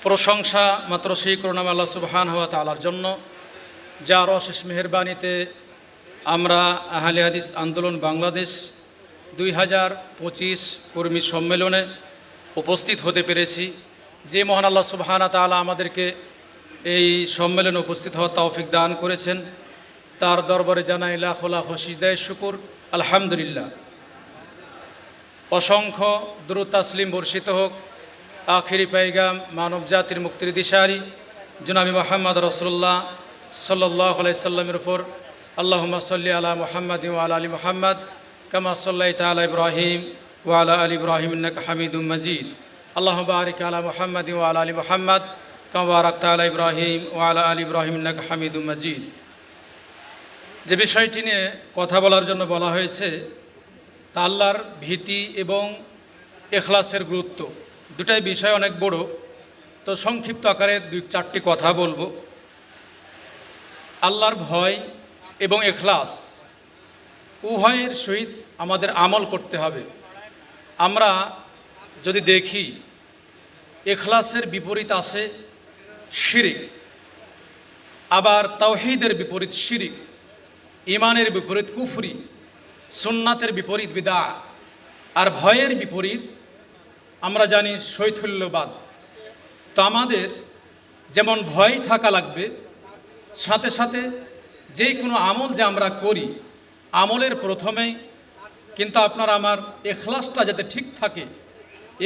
প্রশংসা মাত্র সেই করুণাময় আল্লাহ সুবহানাহু ওয়া তাআলার জন্য, যার অশেষ মেহেরবানিতে আমরা আহলে হাদিস আন্দোলন বাংলাদেশ 2025 কর্মী সম্মেলনে উপস্থিত হতে পেরেছি। যে মহান আল্লাহ সুবহানাহু ওয়া তাআলা আমাদেরকে এই সম্মেলনে উপস্থিত হওয়ার তৌফিক দান করেছেন, তার দরবারে জানাই লাখ লাখ সিজদায়ে শুকর, আলহামদুলিল্লাহ। অসংখ্য দুরূদ তাসলিম বর্ষিত হোক আখিরি পাইগাম মানব জাতির মুক্তির দিশারি জনাবি মুহাম্মদ রাসূলুল্লাহ সাল্লাল্লাহু আলাইহি সাল্লামের উপর। আল্লাহুম্মা সাল্লি আলা মুহাম্মাদ ওয়া আলা আলি মুহাম্মাদ কামা সাল্লাইতা আলা ইব্রাহিম ওয়া আলা আলি ইব্রাহিম ইন্নাকা হামিদুম মাজিদ। আল্লাহুম্মা বারিক আলা মুহাম্মাদ ওয়া আলা আলি মুহাম্মাদ কামা বারাকতা আলা ইব্রাহিম ওয়া আলা আলি ইব্রাহিম ইন্নাকা হামিদুম মাজিদ। যে বিষয়টি নিয়ে কথা বলার জন্য বলা হয়েছে তা আল্লাহর ভীতি এবং ইখলাসের গুরুত্ব, দুটাই বিষয় অনেক বড়। তো সংক্ষিপ্ত আকারে 2-4টি কথা বলবো। আল্লাহর ভয় এবং ইখলাস উভয়ের সহিত আমাদের আমল করতে হবে। আমরা যদি দেখি, ইখলাসের বিপরীত আছে শিরিক, আবার তাওহীদের বিপরীত শিরিক, ঈমানের বিপরীত কুফরি, সুন্নাতের বিপরীত বিদআত, আর ভয়ের বিপরীত আমরা জানি শৈথল্যবাদ। তো আমাদের যেমন ভয় থাকা লাগবে, সাথে সাথে যেই কোনো আমল যে আমরা করি, আমলের প্রথমেই কিন্তু আপনার আমার ইখলাসটা যাতে ঠিক থাকে।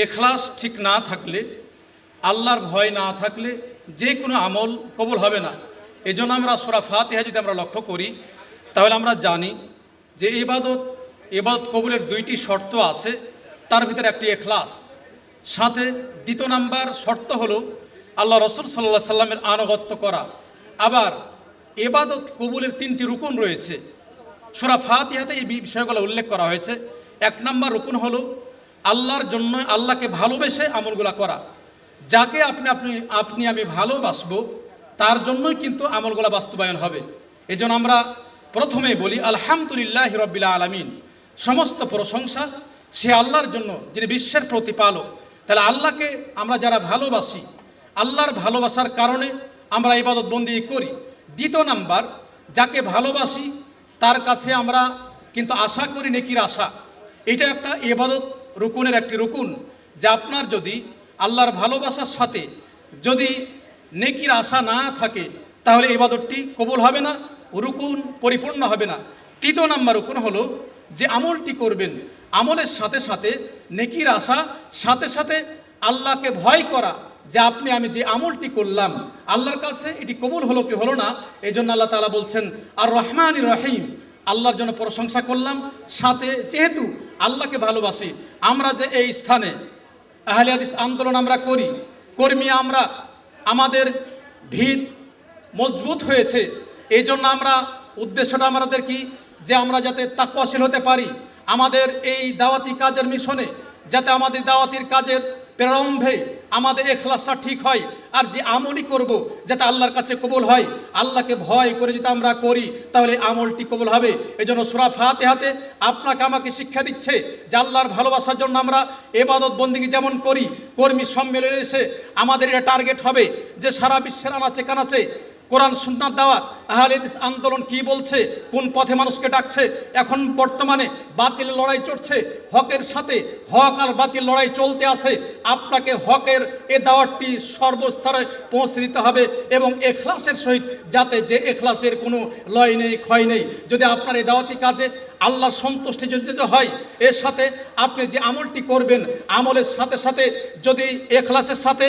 ইখলাস ঠিক না থাকলে, আল্লাহর ভয় না থাকলে যে কোনো আমল কবুল হবে না। এই জন্য আমরা সূরা ফাতিহা যদি আমরা লক্ষ্য করি, তাহলে আমরা জানি যে ইবাদত কবুলের 2টি শর্ত আছে, তার ভিতরে একটি ইখলাস। সাথে দ্বিতীয় নাম্বার শর্ত হলো আল্লাহ রসুল সাল্লাল্লাহু আলাইহি সাল্লামের আনুগত্য করা। আবার ইবাদত কবুলের 3টি রুকুন রয়েছে, সূরা ফাতিহাতে এই বিষয়গুলো উল্লেখ করা হয়েছে। 1 নম্বর রুকুন হলো আল্লাহর জন্য, আল্লাহকে ভালোবেসে আমলগুলা করা। যাকে আপনি আমি ভালোবাসবো, তার জন্যই কিন্তু আমলগুলা বাস্তবায়ন হবে। এই জন্য আমরা প্রথমেই বলি আলহামদুলিল্লাহি রাব্বিল আলামিন, সমস্ত প্রশংসা সে আল্লাহর জন্য যিনি বিশ্বের প্রতিপালক। তাহলে আল্লাহকে আমরা যারা ভালোবাসি, আল্লাহর ভালোবাসার কারণে আমরা ইবাদত বন্দি করি। দ্বিতীয় নাম্বার, যাকে ভালোবাসি তার কাছে আমরা কিন্তু আশা করি নেকির আশা। এটা একটা ইবাদত রুকুনের একটি রুকুন, যে আপনার যদি আল্লাহর ভালোবাসার সাথে যদি নেকির আশা না থাকে, তাহলে ইবাদতটি কবুল হবে না, রুকুন পরিপূর্ণ হবে না। তৃতীয় নাম্বার রুকুন হলো যে আমলটি করবেন, আমলের সাথে সাথে নেকির আশা, সাথে সাথে আল্লাহকে ভয় করা, যে আমি যে আমলটি করলাম আল্লাহর কাছে এটি কবুল হলো কি হলো না। এই জন্য আল্লাহ তাআলা বলছেন আর রহমানির রহিম, আল্লাহর জন্য প্রশংসা করলাম। সাথে যেহেতু আল্লাহকে ভালোবাসি, আমরা যে এই স্থানে আহলে হাদিস আন্দোলন আমরা করি, কর্মী আমরা, আমাদের ভিত মজবুত হয়েছে। এই জন্য আমরা উদ্দেশ্যটা আমাদের কি, যে আমরা যাতে তাকওয়াশীল হতে পারি, আমাদের এই দাওয়াতি কাজের মিশনে যাতে আমাদের দাওয়াতির কাজের প্রারম্ভে আমাদের ইখলাসটা ঠিক হয়, আর যে আমলই করব যাতে আল্লাহর কাছে কবুল হয়। আল্লাহকে ভয় করে যদি আমরা করি, তাহলে আমলটি কবুল হবে। এই জন্য সূরা ফাতিহাতে আপনাকে আমাকে শিক্ষা দিচ্ছে যে আল্লাহর ভালোবাসার জন্য আমরা ইবাদত বন্দেগী যেমন করি, কর্মী সম্মেলনে এসে আমাদের এটা টার্গেট হবে যে সারা বিশ্বের আনাচে কানাচে কোরআন সুন্নাত দাওয়াত আহলে হাদিস আন্দোলন কি বলছে, কোন পথে মানুষকে ডাকছে। এখন বর্তমানে বাতিলের লড়াই চলছে, হকের সাথে হক আর বাতিল লড়াই চলতে আছে। আপনাকে হকের এ দাওয়াতটি সর্বস্তরে পৌঁছে দিতে হবে, এবং ইখলাসের সহিত, যাতে যে ইখলাসের কোনো লয় নেই, ক্ষয় নেই। যদি আপনার এই দাওয়াতি কাজে আল্লাহর সন্তুষ্টি যদি হয়, এর সাথে আপনি যে আমলটি করবেন, আমলের সাথে সাথে যদি ইখলাসের সাথে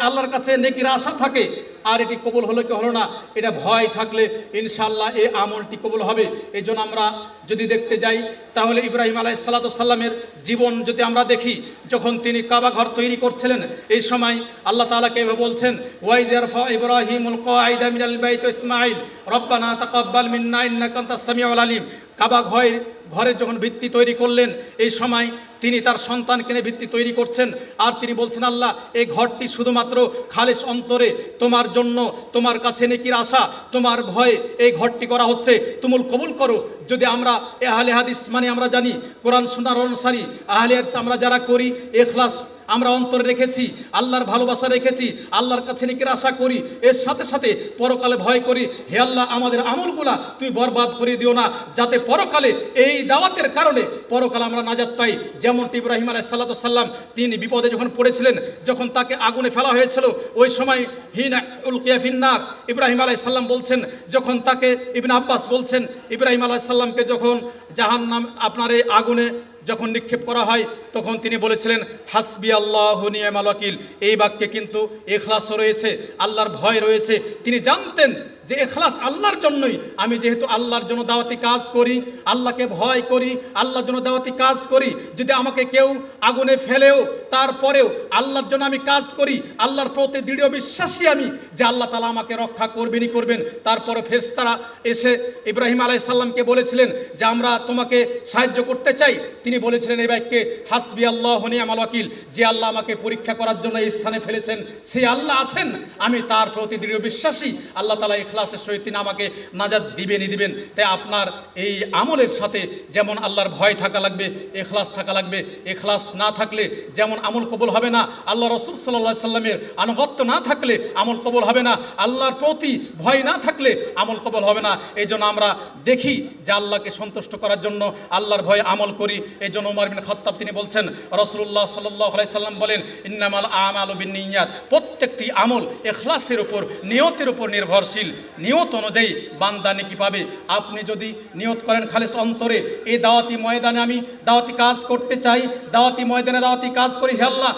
আল্লাহর কাছে নেকির আশা থাকে, আর এটি কবুল হলো কি হলো না, এটা ভয় থাকলে ইনশাআল্লাহ এই আমলটি কবুল হবে। এই জন্য আমরা যদি দেখতে যাই, তাহলে ইব্রাহিম আলাইহিস সালাতু ওয়াস সালামের জীবন যদি আমরা দেখি, যখন তিনি কাবা ঘর তৈরি করছিলেন, এই সময় আল্লাহ তাআলাকে এভাবে বলছেন ওয়াইয ইয়ারফা ইব্রাহিমুল কাওয়াইদা মিনাল বাইতি ইসমাঈল রব্বানা তাকাব্বাল মিন্না ইন্নাকা আনতাস সামিউল আলিম। কাবা ঘর ঘরের যখন ভিত্তি তৈরি করলেন, এই সময় তিনি তার সন্তানকে নিয়ে ভিত্তি তৈরি করছেন। আর তিনি বলছেন, আল্লাহ, এই ঘরটি শুধুমাত্র খালেস অন্তরে তোমার জন্য, তোমার কাছে নেকির আশা, তোমার ভয়ে এই ঘরটি করা হচ্ছে, তুমুল কবুল করো। যদি আমরা আহলে হাদিস মানে আমরা জানি কোরআন সুন্নাহর অনুসারী, আহলে হাদিস আমরা যারা করি, ইখলাস আমরা অন্তরে রেখেছি, আল্লাহর ভালোবাসা রেখেছি, আল্লাহর কাছে নেকির আশা করি, এর সাথে সাথে পরকালে ভয় করি। হে আল্লাহ, আমাদের আমলগুলা তুমি বরবাদ করে দিও না, যাতে পরকালে এই দাওয়াতের কারণে পরকালে আমরা নাজাত পাই। যেমনটি ইব্রাহিম আলাইহিস সালাম তিনি বিপদে যখন পড়েছিলেন, যখন তাকে আগুনে ফেলা হয়েছিল, ওই সময় হিনা উলকিয়া ফিন্নার, ইব্রাহিম আলাইহিস সালাম বলছেন, যখন তাকে ইবনে আব্বাস বলছেন, ইব্রাহিম আলাইহিস সালামকে যখন জাহান্নাম আপনার এই আগুনে যখন নিক্ষেপ করা হয়, তখন তিনি বলেছিলেন, হাসবি আল্লাহু নি'মাল ওয়াকিল। এই বাক্যে কিন্তু ইখলাসও রয়েছে, আল্লাহর ভয় রয়েছে। তিনি জানতেন যে ইখলাস আল্লাহর জন্যই, আমি যেহেতু আল্লাহর জন্য দাওয়াতি কাজ করি, আল্লাহকে ভয় করি, আল্লাহর জন্য দাওয়াতি কাজ করি, যদি আমাকে কেউ আগুনে ফেলেও তারপরেও আল্লাহর জন্য আমি কাজ করি, আল্লাহর প্রতি দৃঢ় বিশ্বাসী আমি যে আল্লাহ তাআলা আমাকে রক্ষা করবেনই করবেন। তারপরে ফেরেশতারা এসে ইব্রাহিম আলাইহিস সালামকে বলেছিলেন যে আমরা তোমাকে সাহায্য করতে চাই। তিনি বলেছিলেন এই বাক্যে, হাসবি আল্লাহু নি'মাল ওয়াকিল, যে আল্লাহ আমাকে পরীক্ষা করার জন্য এই স্থানে ফেলেছেন, সেই আল্লাহ আছেন, আমি তার প্রতি দৃঢ় বিশ্বাসী, আল্লাহ তাআলা ইখলাসের সহিত তিনি আমাকে নাজাত দিবেনই দিবেন। তাই আপনার এই আমলের সাথে যেমন আল্লাহর ভয় থাকা লাগবে, ইখলাস থাকা লাগবে। ইখলাস না থাকলে যেমন আমল কবুল হবে না, আল্লাহ রাসূল সাল্লাল্লাহু আলাইহি সাল্লামের আনুগত্য না থাকলে আমল কবুল হবে না, আল্লাহর প্রতি ভয় না থাকলে আমল কবুল হবে না। এই জন্য আমরা দেখি যে আল্লাহকে সন্তুষ্ট করার জন্য আল্লাহর ভয়ে আমল করি। এই জন্য ওমর বিন খাত্তাব তিনি বলছেন, রাসূলুল্লাহ সাল্লাল্লাহু আলাইহি সাল্লাম বলেন, ইন্নামাল আমালু বিন্নিয়াত, প্রত্যেকটি আমল ইখলাসের উপর, নিয়তের উপর নির্ভরশীল। নিয়ত অনুযায়ী বান্দা নেকি পাবে। আপনি যদি নিয়ত করেন খালেস অন্তরে, এই দাওয়াতি ময়দানে আমি দাওয়াতি কাজ করতে চাই, দাওয়াতি ময়দানে দাওয়াতি কাজ করি, হে আল্লাহ,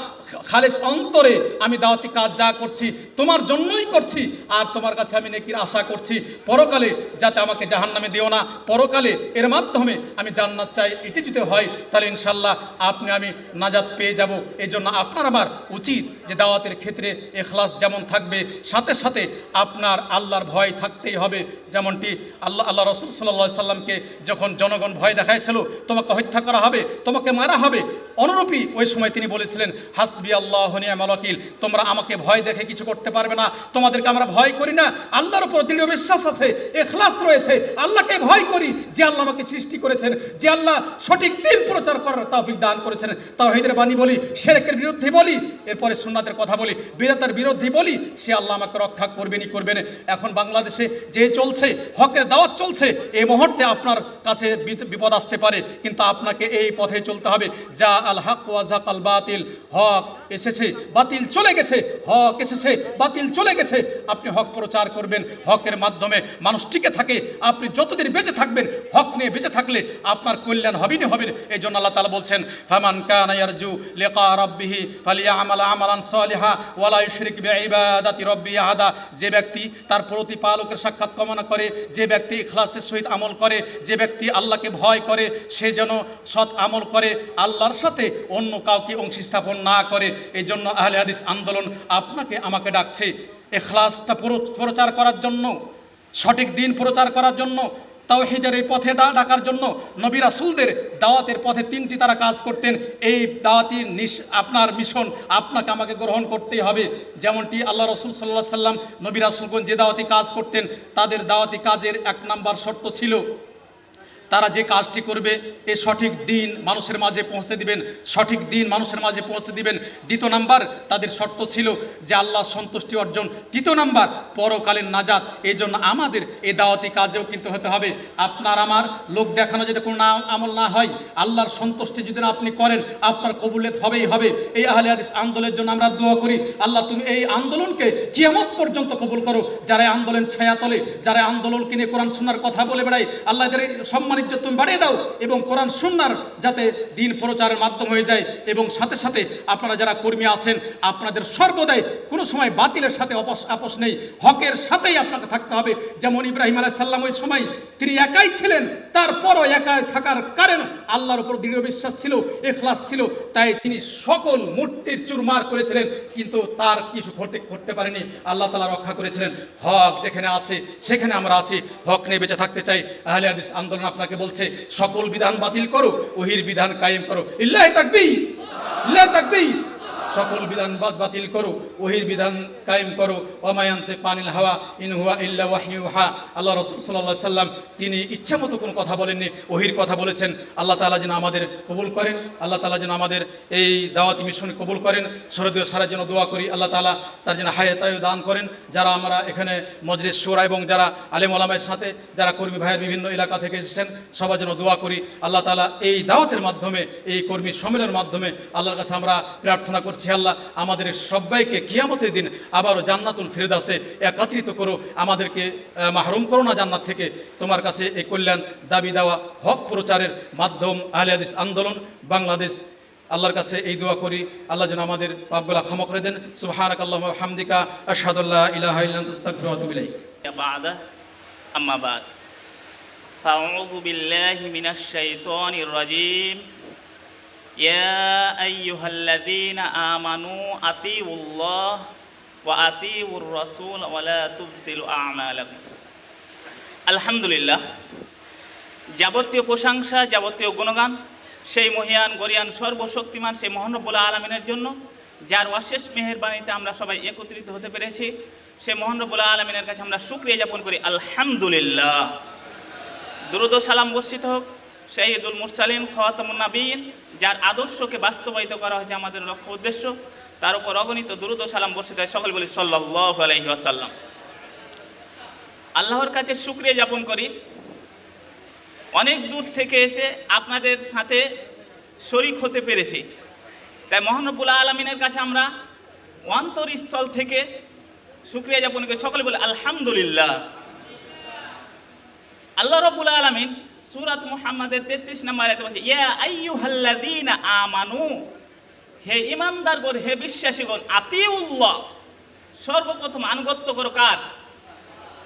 খালেস অন্তরে আমি দাওয়াতি কাজ যা করছি তোমার জন্যই করছি, আর তোমার কাছে আমি নেকির আশা করছি, পরকালে যাতে আমাকে জাহান্নামে দিও না, পরকালে এর মাধ্যমে আমি জান্নাত চাই। এটি যদি হয় তাহলে ইনশাল্লাহ আপনি আমি নাজাত পেয়ে যাব। এই জন্য আপনার আমার উচিত যে দাওয়াতের ক্ষেত্রে ইখলাস যেমন থাকবে, সাথে সাথে আপনার আল্লাহর ভয় থাকতেই হবে। যেমনটি আল্লাহ রাসূল সাল্লাল্লাহু আলাইহি সাল্লামকে যখন জনগণ ভয় দেখাইছিল, তোমাকে হত্যা করা হবে, তোমাকে মারা হবে, অনুরূপী ওই সময় তিনি বলেছিলেন, হাসবি আল্লাহু নি'মাল ওয়াকিল, তোমরা আমাকে ভয় দেখে কিছু করতে পারবে না, তোমাদেরকে আমরা ভয় করি না, আল্লাহর উপর দৃঢ় বিশ্বাস আছে, ইখলাস রয়েছে, আল্লাহকে ভয় করি, যে আল্লাহ আমাকে সৃষ্টি করেছেন, যে আল্লাহ সঠিক দ্বীন প্রচার করার তৌফিক দান করেছেন। তাওহীদের বাণী বলি, শিরকের বিরুদ্ধে বলি, এরপরে সুন্নাতের কথা বলি, বিদআতের বিরুদ্ধে বলি, সে আল্লাহ আমাকে রক্ষা করবেনই করবেন। এখন বাংলাদেশে যে চলছে, হকের দাওয়াত চলছে, এই মুহূর্তে আপনার কাছে বিপদ আসতে পারে, কিন্তু আপনাকে এই পথে চলতে হবে। যা আল হক ওয়া যাকাল বাতিল, হক এসেছে, বাতিল চলে গেছে, হক এসেছে, বাতিল চলে গেছে। আপনি হক প্রচার করবেন, হকের মাধ্যমে মানুষ টিকে থাকে। আপনি যতদিন বেঁচে থাকবেন, হক নিয়ে বেঁচে থাকলে আপনার কল্যাণ হবেই হবে। এই জন্য আল্লাহ তাআলা বলছেন, ফামান কানা ইয়ারজু লিকা রাব্বিহি ফালিয়ামাল আমালান সালিহা ওয়া লা ইউশরিক বিইবাদাতি রাব্বিহি আহাদা। যে ব্যক্তি তার প্রতিপালকের সাক্ষাৎ কামনা করে, যে ব্যক্তি ইখলাসের সহিত আমল করে, যে ব্যক্তি আল্লাহকে ভয় করে, সে যেন সৎ আমল করে, আল্লাহর সাথে অন্য কাউকে অংশী স্থাপন না করে। এই জন্য আহলে হাদিস আন্দোলন আপনাকে আমাকে ডাকছে ইখলাসটা প্রচার করার জন্য, সঠিক দিন প্রচার করার জন্য, তাওহীদের এই পথে ডাকার জন্য। নবী রাসূলদের দাওয়াতের পথে তিনটি তারা কাজ করতেন। এই দাওয়াতি আপনার মিশন আপনাকে আমাকে গ্রহণ করতেই হবে। যেমনটি আল্লাহ রাসূল সাল্লাল্লাহু আলাইহি সাল্লাম, নবী রাসূলগণ যে দাওয়াতি কাজ করতেন, তাদের দাওয়াতি কাজের 1 নাম্বার শর্ত ছিল, তারা যে কাজটি করবে এ সঠিক দিন মানুষের মাঝে পৌঁছে দিবেন, সঠিক দিন মানুষের মাঝে পৌঁছে দিবেন। 2 নাম্বার তাদের শর্ত ছিল যে আল্লাহ সন্তুষ্টি অর্জন। 3 নাম্বার পরকালীন নাজাত। এই জন্য আমাদের এই দাওয়াতি কাজেও কিন্তু হতে হবে। আপনার আমার লোক দেখানো যদি কোনো আমল না হয়, আল্লাহর সন্তুষ্টি যদি না আপনি করেন, আপনার কবুলিয়ত হবেই হবে। এই আহলে হাদিস আন্দোলনের জন্য আমরা দোয়া করি, আল্লাহ তুমি এই আন্দোলনকে কিয়ামত পর্যন্ত কবুল করো। যারা আন্দোলন ছায়া তলে, যারা আন্দোলনকে নিয়ে কোরআন সুন্নাহর কথা বলে বেড়ায়, আল্লাহ এদের সম্মান ইজ্জত তুমি বাড়িয়ে দাও, এবং কোরআন সুন্নাহর যাতে দিন প্রচারের মাধ্যম হয়ে যায়। এবং সাথে সাথে আপনারা যারা কর্মী আছেন, আপনাদের সর্বদাই কোনো সময় বাতিলের সাথে আপোষ নেই, হকের সাথেই আপনাকে থাকতে হবে। যেমন ইব্রাহিম আলাইহিস সালাম ওই সময় তিনি একাই ছিলেন, তারপরও একাই থাকার কারণ আল্লাহর উপর দৃঢ় বিশ্বাস ছিল, ইখলাস ছিল, তাই তিনি সকল মূর্তির চুরমার করেছিলেন, কিন্তু তার কিছু ঘটতে পারেনি, আল্লাহ তাআলা রক্ষা করেছিলেন। হক যেখানে আছে সেখানে আমরা আছি, হক নিয়ে বেঁচে থাকতে চাই। আহলে হাদিস আন্দোলন আপনাকে আপনাকে বলছে সকল বিধান বাতিল করো, ওহির বিধান কায়েম করো। ইল্লাহি তাকবীর, ইল্লাহি তাকবীর। সকল বিধান বাতিল করো, ওহির বিধান কায়েম করো। ওয়া মা ইয়ানতিকু আনিল হাওয়া ইন হুয়া ইল্লা ওয়াহয়ু ইউহা। আল্লাহ রাসূল সাল্লাল্লাহু আলাইহি সাল্লাম তিনি ইচ্ছা মতো কোনো কথা বলেননি, ওহির কথা বলেছেন। আল্লাহ তাআলা যেন আমাদের কবুল করেন, আল্লাহ তাআলা যেন আমাদের এই দাওয়াতি মিশন কবুল করেন। শরদীয় সারার জন্য দোয়া করি, আল্লাহ তাআলা তার যেন হায়াত আয়ু দান করেন। যারা আমরা এখানে মজলিস শুরা এবং যারা আলেম ওলামার সাথে যারা কর্মী ভাইয়ের বিভিন্ন এলাকা থেকে এসেছেন, সবার জন্য দোয়া করি। আল্লাহ তাআলা এই দাওয়াতের মাধ্যমে, এই কর্মী সম্মেলনের মাধ্যমে আল্লাহর কাছে আমরা প্রার্থনা করছি, আল্লাহ আমাদের সবাইকে কিয়ামতের দিন আবারও জান্নাতুল ফিরদাউসে একত্রিত করো, আমাদেরকে মাহরুম করো না জান্নাত থেকে। তোমার কাছে এই কল্যাণ দাবি দেওয়া হক প্রচারের মাধ্যম আহলে হাদিস আন্দোলন বাংলাদেশ। আল্লাহর কাছে এই দোয়া করি, আল্লাহ যেন আমাদের পাপগুলা ক্ষমা করে দেন। সুবহানাকাল্লাহুম্মা ওয়া বিহামদিকা আশহাদু আল্লা ইলাহা ইল্লা আনতা আস্তাগফিরুকা ওয়া আতুবু ইলাইক। বা'দা আম্মা বা'দ ফাআউযু বিল্লাহি মিনাশ শাইতানির রাজীম। ইয়া আইয়ুহাল্লাযীনা আমানু আতিউল্লাহ ওয়া আতিউর রাসূল ওয়া লা তুবতিলু আ'মালাকুম। আলহামদুলিল্লাহ, যাবতীয় প্রশংসা, যাবতীয় গুণগান সেই মহিয়ান গরিয়ান সর্বশক্তিমান সেই মহান রব্বুল আলামিনের জন্য, যার অশেষ মেহেরবানিতে আমরা সবাই একত্রিত হতে পেরেছি। সেই মহান রব্বুল আলামিনের কাছে আমরা শুকরিয়া জ্ঞাপন করি, আলহামদুলিল্লাহ। দুরূদ ও সালাম বর্ষিত হোক সাইয়্যিদুল মুরসালিন খাতামুন নবীন, যার আদর্শকে বাস্তবায়িত করা হয়েছে আমাদের লক্ষ্য উদ্দেশ্য, তার উপর অগণিত দুরূদ ও সালাম বর্ষিত হয়। সকল বলি সাল্লাল্লাহু আলাইহি ওয়াসাল্লাম। আল্লাহর কাছে শুকরিয়া জ্ঞাপন করি, অনেক দূর থেকে এসে আপনাদের সাথে শরীক হতে পেরেছি। তাই মহান রব্বুল আলামিনের কাছে আমরা অন্তরস্থল থেকে শুকরিয়া জ্ঞাপন করি। সকলে বলে আলহামদুলিল্লাহ। আল্লাহ রাব্বুল আলামিন সূরাত মুহাম্মাদের 33 নম্বর আয়াতে বলছে, ইয়া আইয়ুহাল্লাযীনা আমানু, হে ঈমানদারগণ, হে বিশ্বাসীগণ, আতিউল্লাহ, সর্বপ্রথম আনুগত্য করো কার?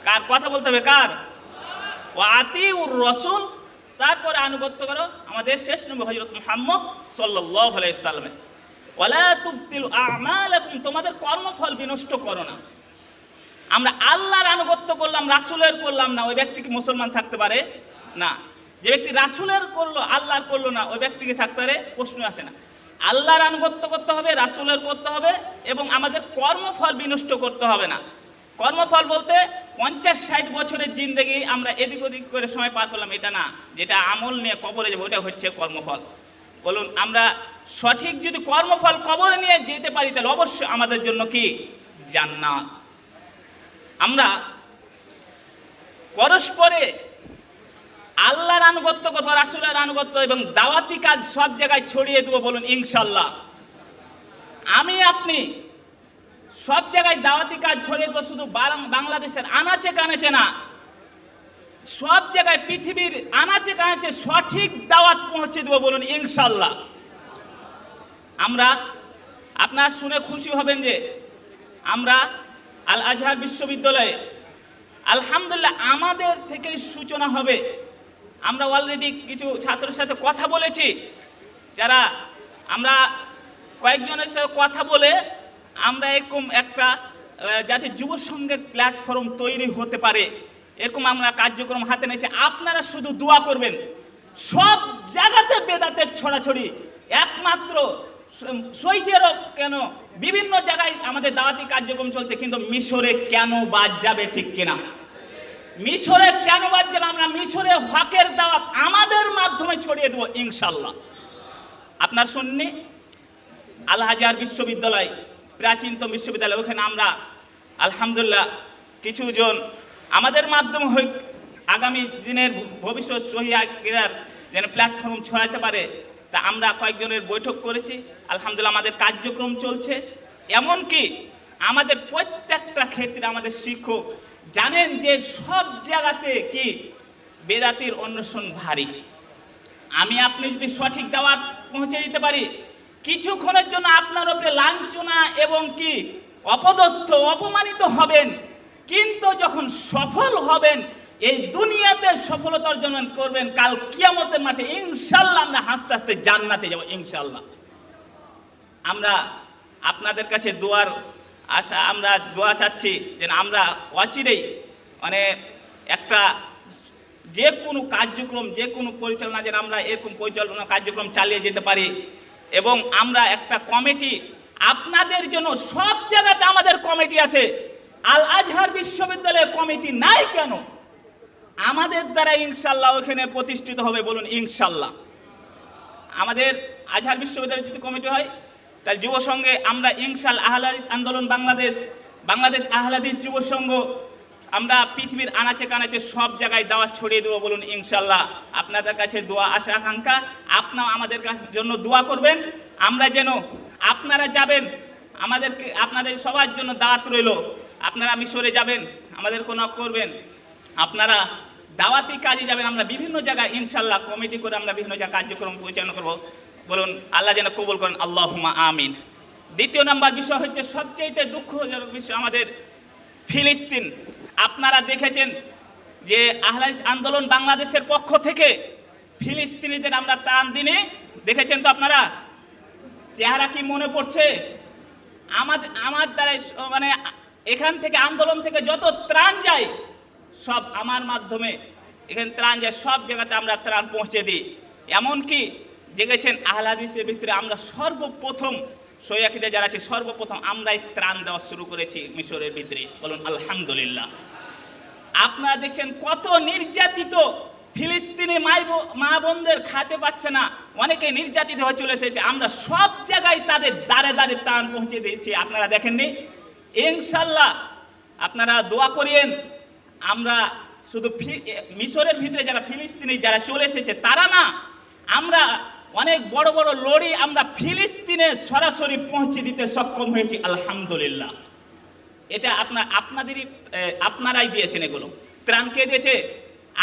কার কথা বলতে হবে? কার? ওয়া আতিউর রাসূল, তারপরে আনুগত্য করো আমাদের শেষ নবী হযরত মুহাম্মদ সাল্লাল্লাহু আলাইহি সাল্লামের। ওয়া লা তুবতিলু আ'মালাকুম, তোমাদের কর্মফল বিনষ্ট করো না। আমরা আল্লাহর আনুগত্য করলাম, রাসূলের করলাম না, ওই ব্যক্তি কি মুসলমান থাকতে পারে? না। যে ব্যক্তি রাসূলের করলো, আল্লাহর করলো না, ওই ব্যক্তি কি থাকতে পারে? প্রশ্ন আসে না। আল্লাহর আনুগত্য করতে হবে, রাসূলের করতে হবে, এবং আমাদের কর্মফল বিনষ্ট করতে হবে না। কর্মফল বলতে 50-60 বছরের জিন্দেগি আমরা এদিক ওদিক করে সময় পার করলাম, এটা না। যেটা আমল নিয়ে কবরে যাবো, ওটা হচ্ছে কর্মফল। বলুন, আমরা সঠিক যদি কর্মফল কবরে নিয়ে যেতে পারি, তাহলে অবশ্যই আমাদের জন্য কি? জান্নাত। আমরা পরস্পরে আল্লাহর আনুগত্য করবো, রাসূলের আনুগত্য এবং দাওয়াতি কাজ সব জায়গায় ছড়িয়ে দেবো। বলুন ইনশাল্লাহ। আমি আপনি সব জায়গায় দাওয়াতি কাজ ছড়িয়ে দেবো, শুধু বাংলাদেশের আনাচে কানাচে না, সব জায়গায় পৃথিবীর আনাচে কানাচে সঠিক দাওয়াত পৌঁছে দেবো। বলুন ইনশাল্লাহ। আমরা আপনারা শুনে খুশি হবেন যে আমরা আল আজহার বিশ্ববিদ্যালয়ে আলহামদুলিল্লাহ আমাদের থেকেই সূচনা হবে। আমরা অলরেডি কিছু ছাত্রের সাথে কথা বলেছি, যারা আমরা কয়েকজনের সাথে কথা বলে আমরা এরকম একটা যাতে যুব সংঘের প্ল্যাটফর্ম তৈরি হতে পারে, এরকম আমরা কার্যক্রম হাতে নিয়েছি। আপনারা শুধু দোয়া করবেন। সব জায়গাতে বেদাতের ছড়াছড়ি, একমাত্র সৌদি আরব কেন, বিভিন্ন জায়গায় আমাদের দাওয়াতি কার্যক্রম চলছে, কিন্তু মিশরে কেন বাদ যাবে? ঠিক কিনা? মিশরে কেন বাদ যাবে? আমরা মিশরে হকের দাওয়াত আমাদের মাধ্যমে ছড়িয়ে দেবো ইনশাল্লাহ। আপনার শুননি আল আজহার বিশ্ববিদ্যালয়, প্রাচীনতম বিশ্ববিদ্যালয়, ওখানে আমরা আলহামদুলিল্লাহ কিছুজন আমাদের মাধ্যমে হই আগামী দিনের ভবিষ্যৎ সহি আকীদার যেন প্ল্যাটফর্ম ছড়াতে পারে, তা আমরা কয়েকজনের বৈঠক করেছি। আলহামদুলিল্লাহ আমাদের কার্যক্রম চলছে। এমনকি আমাদের প্রত্যেকটা ক্ষেত্রে আমাদের শিক্ষক জানেন যে সব জায়গাতে কি বেদাতির অন্বেষণ ভারী। আমি আপনি যদি সঠিক দাওয়াত পৌঁছে দিতে পারি, কিছুক্ষণের জন্য আপনার উপরে লাঞ্ছনা এবং কি অপদস্থ অপমানিত হবেন, কিন্তু যখন সফল হবেন, এই দুনিয়াতে সফলতা অর্জন করবেন, কাল কিয়ামতের মাঠে ইনশাল্লাহ আমরা হাসতে হাসতে জান্নাতে যাব ইনশাল্লাহ। আমরা আপনাদের কাছে দোয়ার আশা, আমরা দোয়া চাচ্ছি যেন আমরা অচিরেই একটা যে কোনো কার্যক্রম, যে কোনো পরিচালনা যেন আমরা এরকম পরিচালনা কার্যক্রম চালিয়ে যেতে পারি। এবং আমরা একটা কমিটি আপনাদের জন্য, সব জায়গাতে আমাদের কমিটি আছে, আল আজহার বিশ্ববিদ্যালয়ে কমিটি নাই কেন? আমাদের দ্বারা ইনশাল্লাহ ওখানে প্রতিষ্ঠিত হবে, বলুন ইনশাল্লাহ। আমাদের আজহার বিশ্ববিদ্যালয়ে যদি কমিটি হয়, তাহলে যুব সংঘে আমরা ইনশাল্লাহ আহলে হাদিস আন্দোলন বাংলাদেশ, বাংলাদেশ আহলে হাদিস যুব সংঘ, আমরা পৃথিবীর আনাচে কানাচে সব জায়গায় দাওয়াত ছড়িয়ে দেবো, বলুন ইনশাল্লাহ। আপনাদের কাছে দোয়া আশা আকাঙ্ক্ষা, আপনারা আমাদের জন্য দোয়া করবেন। আমরা যেন, আপনারা যাবেন, আমাদেরকে, আপনাদের সবার জন্য দাওয়াত রইল। আপনারা মিশরে যাবেন, আমাদের কোনো করবেন, আপনারা দাওয়াতি কাজে যাবেন। আমরা বিভিন্ন জায়গায় ইনশাল্লাহ কমিটি করে আমরা বিভিন্ন জায়গায় কার্যক্রম পরিচালনা করব, বলুন আল্লাহ যেন কবুল করেন, আল্লাহুম্মা আমিন। দ্বিতীয় নাম্বার বিষয় হচ্ছে সবচেয়ে দুঃখজনক বিষয় আমাদের ফিলিস্তিন। আপনারা দেখেছেন যে আহলে হাদিস আন্দোলন বাংলাদেশের পক্ষ থেকে ফিলিস্তিনিদের আমরা ত্রাণ দিনে দেখেছেন তো আপনারা, চেহারা কি মনে পড়ছে? আমার দ্বারা মানে এখান থেকে আন্দোলন থেকে যত ত্রাণ যায় সব আমার মাধ্যমে এখানে ত্রাণ যায়, সব জায়গাতে আমরা ত্রাণ পৌঁছে দিই। এমনকি দেখেছেন আহলে হাদিসের ভিতরে আমরা সর্বপ্রথম সহিয়াকিদে যারা আছে সর্বপ্রথম আমরাই ত্রাণ দেওয়া শুরু করেছি মিশরের ভিতরে, বলুন আলহামদুলিল্লাহ। আপনারা দেখছেন কত নির্যাতিত ফিলিস্তিনি মা বোনদের খাতে পাচ্ছে না, অনেকে নির্যাতিত হয়ে চলে এসেছে, আমরা সব জায়গায় তাদের দ্বারে দ্বারে ত্রাণ পৌঁছে দিয়েছি। আপনারা দেখেননি? ইনশাল্লাহ আপনারা দোয়া করিয়েন। আমরা শুধু মিশরের ভিতরে যারা ফিলিস্তিনি যারা চলে এসেছে তারা না, আমরা অনেক বড় বড় লরি আমরা ফিলিস্তিনে সরাসরি পৌঁছে দিতে সক্ষম হয়েছি, আলহামদুলিল্লাহ। এটা আপনারাই দিয়েছেন, এগুলো ত্রাণ কে দিয়েছে?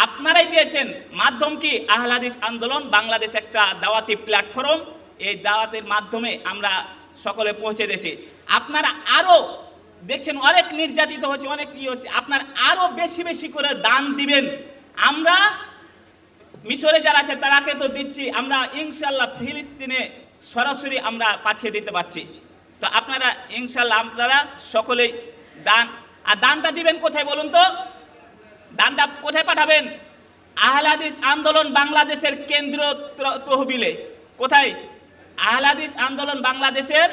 আপনারাই দিয়েছেন। মাধ্যম কি? আহলে হাদিস আন্দোলন বাংলাদেশ একটা দাওয়াতি প্ল্যাটফর্ম, এই দাওয়াতের মাধ্যমে আমরা সকলে পৌঁছে দিয়েছি। আপনারা আরো দেখছেন অনেক নির্যাতিত হচ্ছে, অনেক কি হচ্ছে, আপনার আরো বেশি বেশি করে দান দিবেন। আমরা মিশরে যারা আছে তারাকে তো দিচ্ছি, আমরা ইনশাল্লাহ ফিলিস্তিনে সরাসরি আমরা পাঠিয়ে দিতে পারছি। তো আপনারা ইনশাল্লাহ আপনারা সকলেই দান, আর দানটা দিবেন কোথায় বলুন তো? দানটা কোথায় পাঠাবেন? আহলে হাদিস আন্দোলন বাংলাদেশের কেন্দ্রীয় তহবিলে। কোথায়? আহলে হাদিস আন্দোলন বাংলাদেশের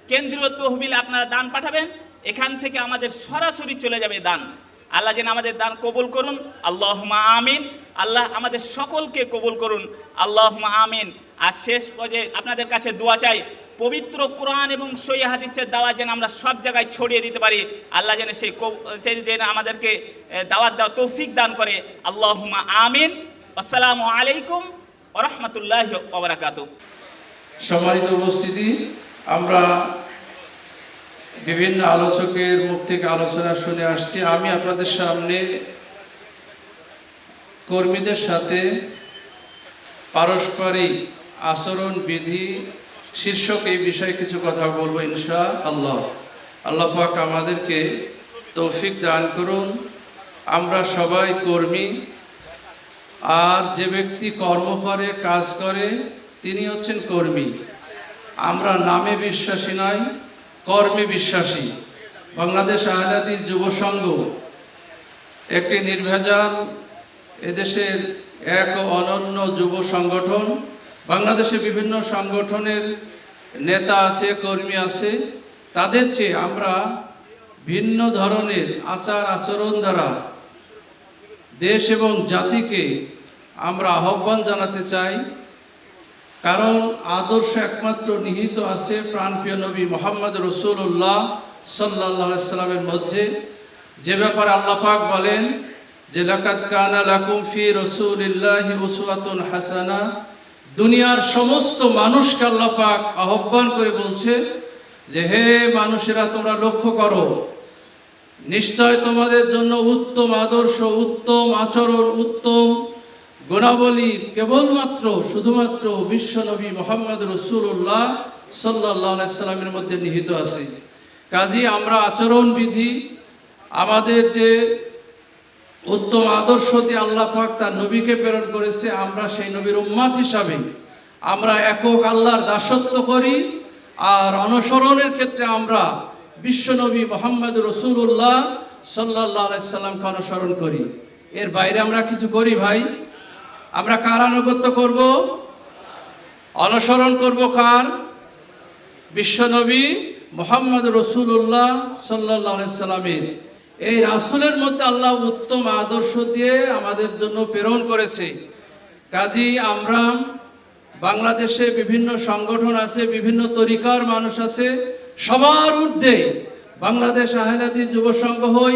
কেন্দ্রীয় তহবিলে আপনারা দান পাঠাবেন, এখান থেকে আমাদের সরাসরি চলে যাবে দান। আল্লাহ যেন আমাদের দান কবুল করুন, আল্লাহুম্মা আমিন। আল্লাহ আমাদের সকলকে কবুল করুন, আল্লাহুম্মা আমিন। আর শেষ পর্যায়ে আপনাদের কাছে দোয়া চাই, পবিত্র কোরআন এবং সহিহ হাদিসের দাওয়াত যেন আমরা সব জায়গায় ছড়িয়ে দিতে পারি। আল্লাহ যেন সেই যেন আমাদেরকে দাওয়াত দেওয়া তৌফিক দান করে, আল্লাহুম্মা আমিন। আসসালামু আলাইকুম ওয়া রাহমাতুল্লাহি ওয়া বারাকাতুহু। সম্মানিত উপস্থিতি, আমরা বিভিন্ন আলোচকের মুখ থেকে আলোচনা শুনে আসছি। আমি আপনাদের সামনে কর্মীদের সাথে পারস্পরিক আচরণ বিধি শীর্ষক এই বিষয়ে কিছু কথা বলবো ইনশাআল্লাহ। আল্লাহ পাক আমাদেরকে তৌফিক দান করুন। আমরা সবাই কর্মী, আর যে ব্যক্তি কর্ম করে, কাজ করে, তিনি হচ্ছেন কর্মী। আমরা নামে বিশ্বাসী নয়, কর্মে বিশ্বাসী। বাংলাদেশ আহলে হাদিস যুব সংঘ একটি নির্ভেজাল এদেশের এক অনন্য যুব সংগঠন। বাংলাদেশে বিভিন্ন সংগঠনের নেতা আছে, কর্মী আছে, তাদের চেয়ে আমরা ভিন্ন ধরনের আচার আচরণ দ্বারা দেশ এবং জাতিকে আমরা আহ্বান জানাতে চাই। কারণ আদর্শ একমাত্র নিহিত আছে প্রাণপ্রিয় নবী মুহাম্মদ রাসূলুল্লাহ সাল্লাল্লাহু আলাইহি সাল্লামের মধ্যে, যে ব্যাপারে আল্লাহ পাক বলেন যে লাকাদ কানা লাকুম ফি রাসূলিল্লাহি উসওয়াতুন হাসানাহ। দুনিয়ার সমস্ত মানুষকে আল্লাহ পাক আহ্বান করে বলছে যে হে মানুষেরা, তোমরা লক্ষ্য করো, নিশ্চয় তোমাদের জন্য উত্তম আদর্শ, উত্তম আচরণ, উত্তম গুণাবলী কেবলমাত্র শুধুমাত্র বিশ্বনবী মুহাম্মদ রাসূলুল্লাহ সাল্লাল্লাহু আলাইহি সাল্লামের মধ্যে নিহিত আছে। কাজেই আমরা আচরণ বিধি, আমাদের যে উত্তম আদর্শ দিয়ে আল্লাহ পাক তার নবীকে প্রেরণ করেছে, আমরা সেই নবীর উম্মত হিসাবে আমরা একক আল্লাহর দাসত্ব করি, আর অনুসরণের ক্ষেত্রে আমরা বিশ্বনবী মুহাম্মদ রাসূলুল্লাহ সাল্লাল্লাহু আলাইহি সাল্লামকে অনুসরণ করি। এর বাইরে আমরা কিছু করি ভাই? আমরা কার আনুগত্য করব? অনুসরণ করব কার? বিশ্বনবী মুহাম্মদ রাসূলুল্লাহ সাল্লাল্লাহু আলাইহি সাল্লামের। এই রাসূলের মধ্যে আল্লাহ উত্তম আদর্শ দিয়ে আমাদের জন্য প্রেরণ করেছে। কাজেই আমরা বাংলাদেশে বিভিন্ন সংগঠন আছে, বিভিন্ন তরিকার মানুষ আছে, সবার ঊর্ধ্বে বাংলাদেশ আহলে হাদিস যুব সংঘ হই,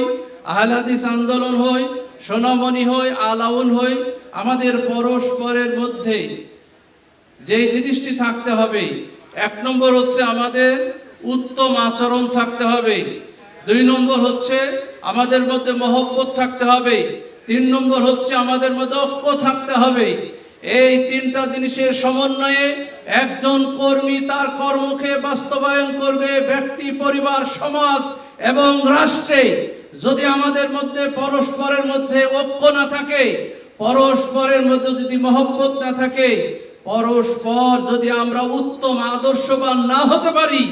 আহলে হাদিস আন্দোলন হই, সোনামণি হই, আলাউন হই, আমাদের পরস্পরের মধ্যে যেই জিনিসটি থাকতে হবে, এক নম্বর হচ্ছে আমাদের উত্তম আচরণ থাকতে হবে, দুই নম্বর হচ্ছে আমাদের মধ্যে মহব্বত থাকতে হবে, তিন নম্বর হচ্ছে আমাদের মধ্যে ঐক্য থাকতে হবে। এই তিনটা জিনিসের সমন্বয়ে একজন কর্মী তার কর্মকে বাস্তবায়ন করবে ব্যক্তি, পরিবার, সমাজ এবং রাষ্ট্রে। যদি আমাদের মধ্যে পরস্পরের মধ্যে ঐক্য না থাকে, পরস্পরের মধ্যে যদি মহব্বত না থাকে, পরস্পর যদি আমরা উত্তম আদর্শবান না হতে পারি,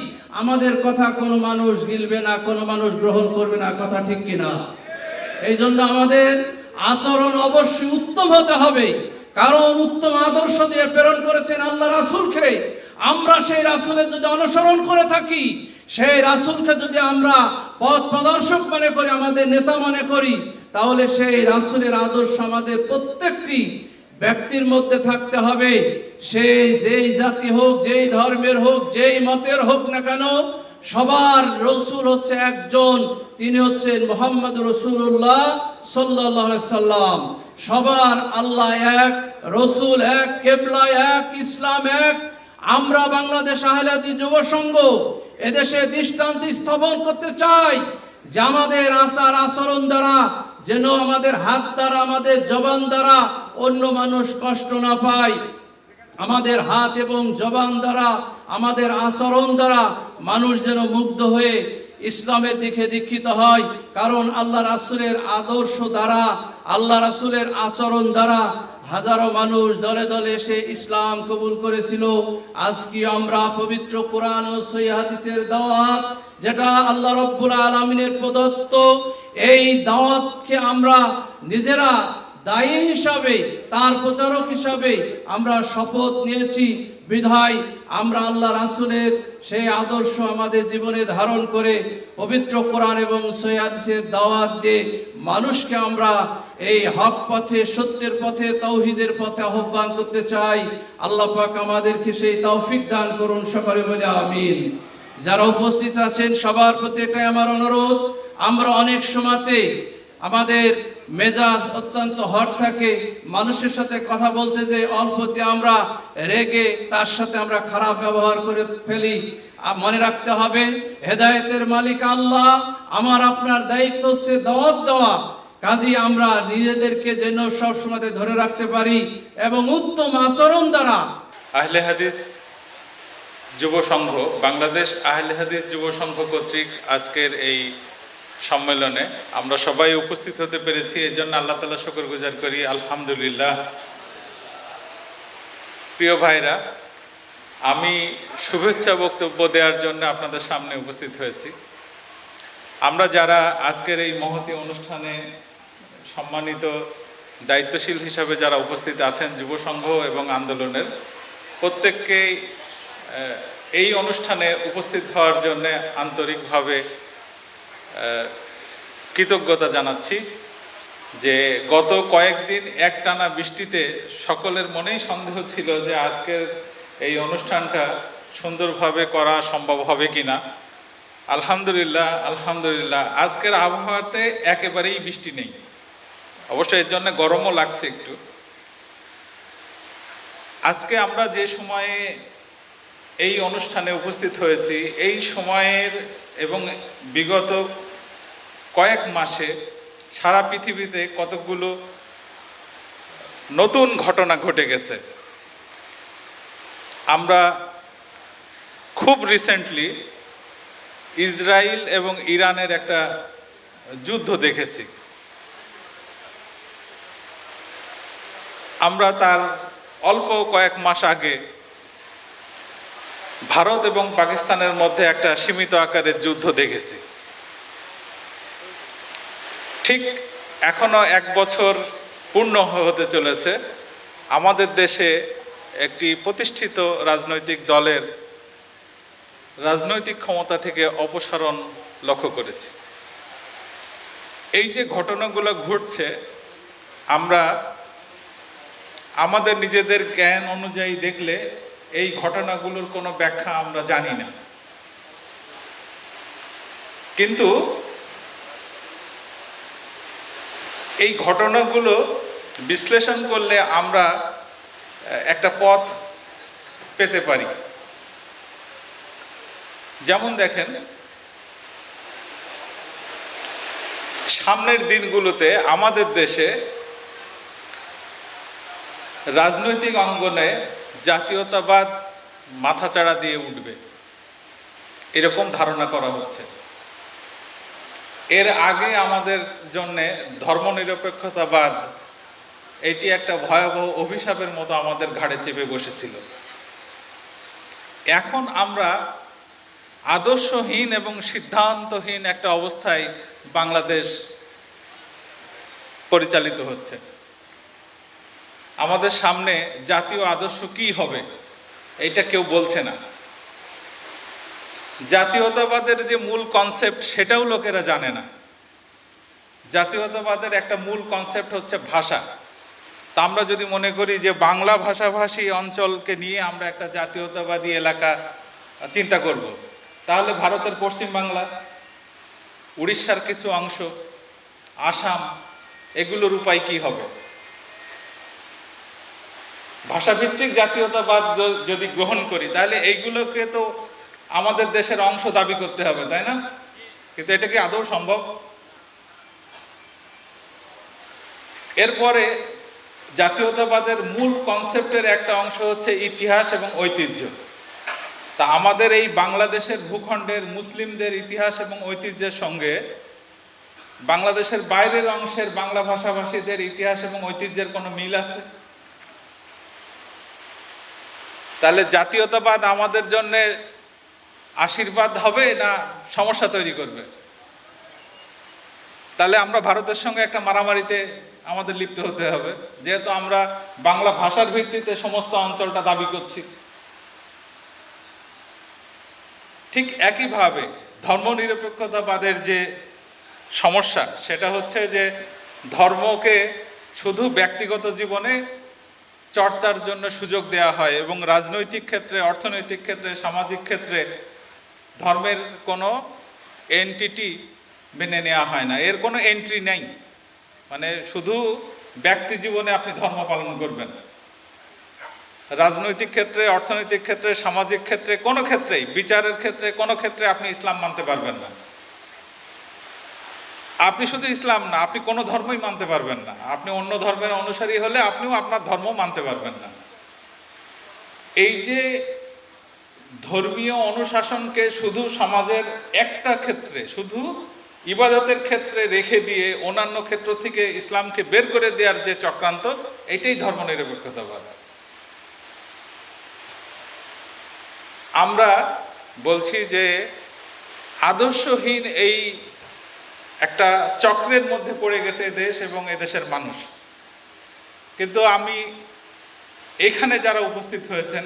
আমাদের কথা কোনো মানুষ গিলবে না, কোনো মানুষ গ্রহণ করবে না। কথা ঠিক কিনা? এই জন্য আমাদের আচরণ অবশ্যই উত্তম হতে হবে, কারণ উত্তম আদর্শ দিয়ে প্রেরণ করেছেন আল্লাহ রাসূলকে। আমরা সেই রাসূলের যদি অনুসরণ করে থাকি, সেই রাসূলকে যদি আমরা পথ প্রদর্শক মনে করি, আমাদের নেতা মনে করি, তাহলে সেই রাসূলের আদর্শ আমাদের প্রত্যেকটি ব্যক্তির মধ্যে থাকতে হবে। সেই যেই জাতি হোক, যেই ধর্মের হোক, যেই মতের হোক না কেন, সবার রসুল হচ্ছে একজন, তিনি হচ্ছেন মুহাম্মদ রাসূলুল্লাহ সাল্লাল্লাহু আলাইহি সাল্লাম। সবার আল্লাহ এক, রসুল এক, কিবলা এক, ইসলাম এক। আমরা বাংলাদেশ আহলে হাদিস যুব সংঘ এদেশে দৃষ্টান্ত স্থাপন করতে চাই যে আমাদের আচার আচরণ দ্বারা যেন আমাদের হাত দ্বারা, আমাদের জবান দ্বারা অন্য মানুষ কষ্ট না পায়। আমাদের হাত এবং জবান দ্বারা, আমাদের আচরণ দ্বারা মানুষ যেন মুগ্ধ হয়ে ইসলামের দিকে দীক্ষিত হয়। কারণ আল্লাহ রাসূলের আদর্শ দ্বারা, আল্লাহ রাসূলের আচরণ দ্বারা হাজারো মানুষ দলে দলে এসে ইসলাম কবুল করেছিল। আজকে আমরা পবিত্র কোরআন ও সহিহ হাদিসের দাওয়াত, যেটা আল্লাহ রাব্বুল আলামিনের প্রদত্ত, এই দাওয়াতকে আমরা নিজেরা দায়ী হিসাবে, তার প্রচারক হিসাবে আমরা শপথ নিয়েছি। বিধায় আমরা আল্লাহ রাসূলের সেই আদর্শ আমাদের জীবনে ধারণ করে পবিত্র কোরআন এবং সহিহ হাদিসের দাওয়াত দিয়ে মানুষকে আমরা এই হক পথে, সত্যের পথে, তাওহীদের পথে আহ্বান করতে চাই। আল্লাহ পাক আমাদেরকে সেই তৌফিক দান করুন, সকলে বলে আমিন। যারা উপস্থিত আছেন সবার প্রতি একটাই আমার অনুরোধ, আমরা অনেক সময়তে আমাদের মেজাজ অত্যন্ত হট থাকে, মানুষের সাথে কথা বলতে যে অল্পতে আমরা রেগে তার সাথে আমরা খারাপ ব্যবহার করে ফেলি। মনে রাখতে হবে, হেদায়েতের মালিক আল্লাহ, আমার আপনার দায়িত্ব হচ্ছে দাওয়াত দেওয়া। কাজী আমরা নিজেদেরকে যেন সবসময় ধরে রাখতে পারি এবং উত্তম আচরণ দ্বারা। আহলে হাদিস যুব সংঘ, বাংলাদেশ আহলে হাদিস যুব সংঘ কর্তৃক আজকের এই সম্মেলনে আমরা সবাই উপস্থিত হতে পেরেছি, এই জন্য আল্লাহ তাআলা শুকরগুজার করি, আলহামদুলিল্লাহ। প্রিয় ভাইরা, আমি শুভেচ্ছা বক্তব্য দেওয়ার জন্য আপনাদের সামনে উপস্থিত হয়েছি। আমরা যারা আজকের এই মহতী অনুষ্ঠানে সম্মানিত দায়িত্বশীল হিসাবে যারা উপস্থিত আছেন যুব সংঘ এবং আন্দোলনের, প্রত্যেককেই এই অনুষ্ঠানে উপস্থিত হওয়ার জন্য আন্তরিকভাবে কৃতজ্ঞতা জানাচ্ছি। যে গত কয়েকদিন একটানা বৃষ্টিতে সকলের মনেই সন্দেহ ছিল যে আজকের এই অনুষ্ঠানটা সুন্দরভাবে করা সম্ভব হবে কিনা। আলহামদুলিল্লাহ, আলহামদুলিল্লাহ, আজকের আবহাওয়াতে একেবারেই বৃষ্টি নেই। অবশ্য এর জন্য গরমও লাগছে একটু। আজকে আমরা যে সময়ে এই অনুষ্ঠানে উপস্থিত হয়েছি, এই সময়ের এবং বিগত কয়েক মাসে সারা পৃথিবীতে কতগুলো নতুন ঘটনা ঘটে গেছে। আমরা খুব রিসেন্টলি ইসরায়েল এবং ইরানের একটা যুদ্ধ দেখেছি। আমরা তার অল্প কয়েক মাস আগে ভারত এবং পাকিস্তানের মধ্যে একটা সীমিত আকারের যুদ্ধ দেখেছি। ঠিক এখনো 1 বছর পূর্ণ হতে চলেছে আমাদের দেশে একটি প্রতিষ্ঠিত রাজনৈতিক দলের রাজনৈতিক ক্ষমতা থেকে অপসারণ লক্ষ্য করেছি। এই যে ঘটনাগুলো ঘটছে, আমরা আমাদের নিজেদের জ্ঞান অনুযায়ী দেখলে এই ঘটনাগুলোর কোনো ব্যাখ্যা আমরা জানি না, কিন্তু এই ঘটনাগুলো বিশ্লেষণ করলে আমরা একটা পথ পেতে পারি। যেমন দেখেন, সামনের দিনগুলোতে আমাদের দেশে রাজনৈতিক অঙ্গনে জাতীয়তাবাদ মাথাচাড়া দিয়ে উঠবে, এরকম ধারণা করা হচ্ছে। এর আগে আমাদের জন্যে ধর্মনিরপেক্ষতাবাদ এটি একটা ভয়াবহ অভিশাপের মতো আমাদের ঘাড়ে চেপে বসেছিল। এখন আমরা আদর্শহীন এবং সিদ্ধান্তহীন একটা অবস্থায় বাংলাদেশ পরিচালিত হচ্ছে। আমাদের সামনে জাতীয় আদর্শ কি হবে এটা কেউ বলছে না। জাতীয়তাবাদের যে মূল কনসেপ্ট সেটাও লোকেরা জানে না। জাতীয়তাবাদের একটা মূল কনসেপ্ট হচ্ছে ভাষা। তা আমরা যদি মনে করি যে বাংলা ভাষাভাষী অঞ্চলকে নিয়ে আমরা একটা জাতীয়তাবাদী এলাকা চিন্তা করব, তাহলে ভারতের পশ্চিম বাংলা, উড়িষ্যার কিছু অংশ, আসাম, এগুলোর উপায় কি হবে? ভাষাভিত্তিক জাতীয়তাবাদ যদি গ্রহণ করি তাহলে এইগুলোকে তো আমাদের দেশের অংশ দাবি করতে হবে, তাই না? কিন্তু এটা কি আদৌ সম্ভব? এরপরে জাতীয়তাবাদের মূল কনসেপ্টের একটা অংশ হচ্ছে ইতিহাস এবং ঐতিহ্য। তা আমাদের এই বাংলাদেশের ভূখণ্ডের মুসলিমদের ইতিহাস এবং ঐতিহ্যের সঙ্গে বাংলাদেশের বাইরের অংশের বাংলা ভাষাভাষীদের ইতিহাস এবং ঐতিহ্যের কোনো মিল আছে? তাহলে জাতীয়তাবাদ আমাদের জন্য আশীর্বাদ হবে না সমস্যা তৈরি করবে? তাহলে আমরা ভারতের সঙ্গে একটা মারামারিতে আমাদের লিপ্ত হতে হবে, যেহেতু আমরা বাংলা ভাষার ভিত্তিতে সমস্ত অঞ্চলটা দাবি করছি। ঠিক একইভাবে ধর্মনিরপেক্ষতাবাদের যে সমস্যা সেটা হচ্ছে যে ধর্মকে শুধু ব্যক্তিগত জীবনে চর্চার জন্য সুযোগ দেওয়া হয় এবং রাজনৈতিক ক্ষেত্রে, অর্থনৈতিক ক্ষেত্রে, সামাজিক ক্ষেত্রে ধর্মের কোনো এন্টিটি মেনে নেওয়া হয় না। এর কোনো এন্ট্রি নেই, মানে শুধু ব্যক্তি জীবনে আপনি ধর্ম পালন করবেন, রাজনৈতিক ক্ষেত্রে, অর্থনৈতিক ক্ষেত্রে, সামাজিক ক্ষেত্রে, কোনো ক্ষেত্রেই, বিচারের ক্ষেত্রে, কোনো ক্ষেত্রে আপনি ইসলাম মানতে পারবেন না। আপনি শুধু ইসলাম না, আপনি কোনো ধর্মই মানতে পারবেন না। আপনি অন্য ধর্মের অনুসারী হলে আপনিও আপনার ধর্ম মানতে পারবেন না। এই যে ধর্মীয় অনুশাসনকে শুধু সমাজের একটা ক্ষেত্রে, শুধু ইবাদতের ক্ষেত্রে রেখে দিয়ে অন্যান্য ক্ষেত্র থেকে ইসলামকে বের করে দেওয়ার যে চক্রান্ত, এটাই ধর্মনিরপেক্ষতাবাদ। আমরা বলছি যে আদর্শহীন এই একটা চক্রের মধ্যে পড়ে গেছে দেশ এবং এদেশের মানুষ। কিন্তু আমি এখানে যারা উপস্থিত হয়েছেন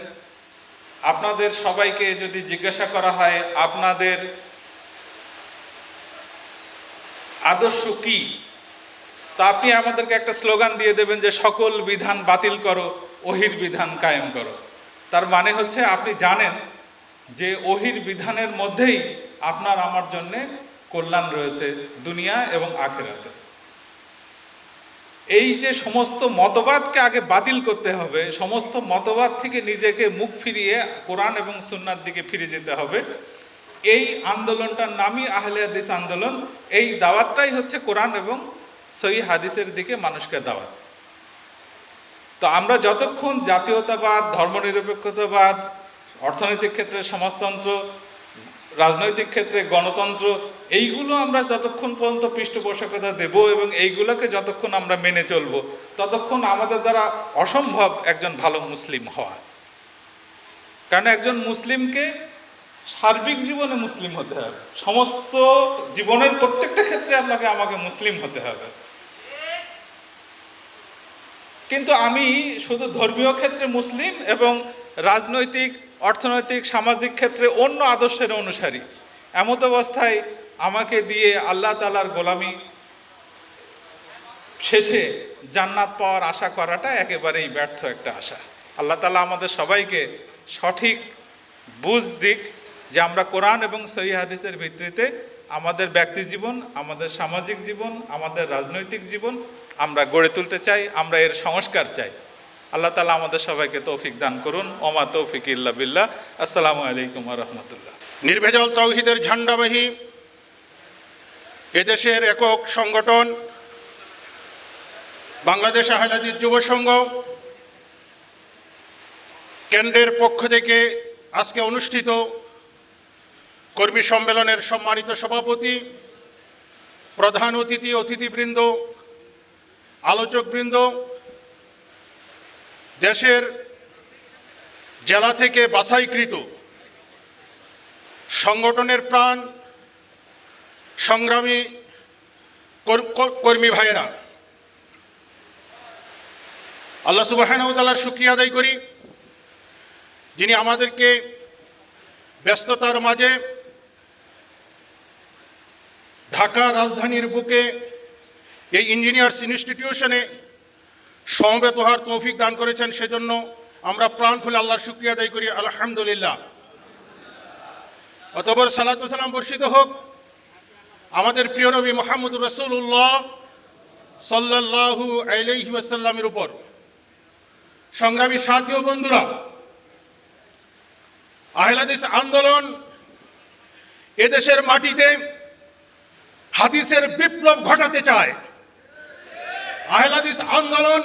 আপনাদের সবাইকে যদি জিজ্ঞাসা করা হয় আপনাদের আদর্শ কি, তা আপনি আমাদেরকে একটা স্লোগান দিয়ে দেবেন যে সকল বিধান বাতিল করো, ওহির বিধান কায়েম করো। তার মানে হচ্ছে আপনি জানেন যে ওহির বিধানের মধ্যেই আপনার আমার জন্যে কল্যাণ রয়েছে দুনিয়া এবং আখিরাতে। এই যে সমস্ত মতবাদকে আগে বাতিল করতে হবে, সমস্ত মতবাদ থেকে নিজেকে মুখ ফিরিয়ে কোরআন এবং সুন্নাহর দিকে ফিরে যেতে হবে, এই আন্দোলনটার নামই আহলে হাদিস আন্দোলন। এই দাওয়াতটাই হচ্ছে কোরআন এবং সহিহ হাদিসের দিকে মানুষকে দাওয়াত। তো আমরা যতক্ষণ জাতীয়তাবাদ, ধর্মনিরপেক্ষতাবাদ, অর্থনৈতিক ক্ষেত্রে সমাজতন্ত্র, রাজনৈতিক ক্ষেত্রে গণতন্ত্র, এইগুলো আমরা যতক্ষণ পর্যন্ত পৃষ্ঠপোষকতা দেব এবং এইগুলোকে যতক্ষণ আমরা মেনে চলব, ততক্ষণ আমাদের দ্বারা অসম্ভব একজন ভালো মুসলিম হওয়া। কারণ একজন মুসলিমকে সার্বিক জীবনে মুসলিম হতে হবে, সমস্ত জীবনের প্রত্যেকটা ক্ষেত্রে আমাকে মুসলিম হতে হবে। কিন্তু আমি শুধু ধর্মীয় ক্ষেত্রে মুসলিম এবং রাজনৈতিক, অর্থনৈতিক, সামাজিক ক্ষেত্রে অন্য আদর্শের অনুসারী। এমত অবস্থায় আমাকে দিয়ে আল্লাহ তাআলার গোলামি শেষে জান্নাত পাওয়ার আশা করাটা একেবারেই ব্যর্থ একটা আশা। আল্লাহ তাআলা আমাদের সবাইকে সঠিক বুঝ দিক যে আমরা কোরআন এবং সহিহ হাদিসের ভিত্তিতে আমাদের ব্যক্তি জীবন, আমাদের সামাজিক জীবন, আমাদের রাজনৈতিক জীবন আমরা গড়ে তুলতে চাই, আমরা এর সংস্কার চাই। আল্লাহ তাআলা আমাদের সবাইকে তৌফিক দান করুন। ওমা তৌফিক ইল্লা বিল্লাহ। আসসালামু আলাইকুম ওয়া রাহমাতুল্লাহ। নির্ভেজাল তাওহীদের ঝান্ডাবাহী এদেশের একক সংগঠন বাংলাদেশ আহলে হাদিস যুব সংঘ কেন্দ্রের পক্ষ থেকে আজকে অনুষ্ঠিত কর্মী সম্মেলনের সম্মানিত সভাপতি, প্রধান অতিথি, অতিথিবৃন্দ, আলোচকবৃন্দ, দেশের জেলা থেকে বাছাইকৃত সংগঠনের প্রাণ সংগ্রামী কর্মী ভাইয়েরা, আল্লাহ সুবহানাহু ওয়া তাআলার শুকরিয়া আদায় করি যিনি আমাদেরকে ব্যস্ততার মাঝে ঢাকা রাজধানীর বুকে এই ইঞ্জিনিয়ার্স ইনস্টিটিউশনে সমবেত হওয়ার তৌফিক দান করেছেন। সেজন্য আমরা প্রাণ খুলে আল্লাহর শুকরিয়া আদায় করি, আলহামদুলিল্লাহ। অতঃপর সালাতু সালাম বর্ষিত হোক আমাদের প্রিয় নবী মুহাম্মদুর রাসূলুল্লাহ সাল্লাল্লাহু আলাইহি ওয়াসাল্লামের উপর। সংগ্রামী সাথী ও বন্ধুরা, আহলে হাদিস আন্দোলন এদেশের মাটিতে হাদিসের বিপ্লব ঘটাতে চায়। আহলে হাদিস আন্দোলন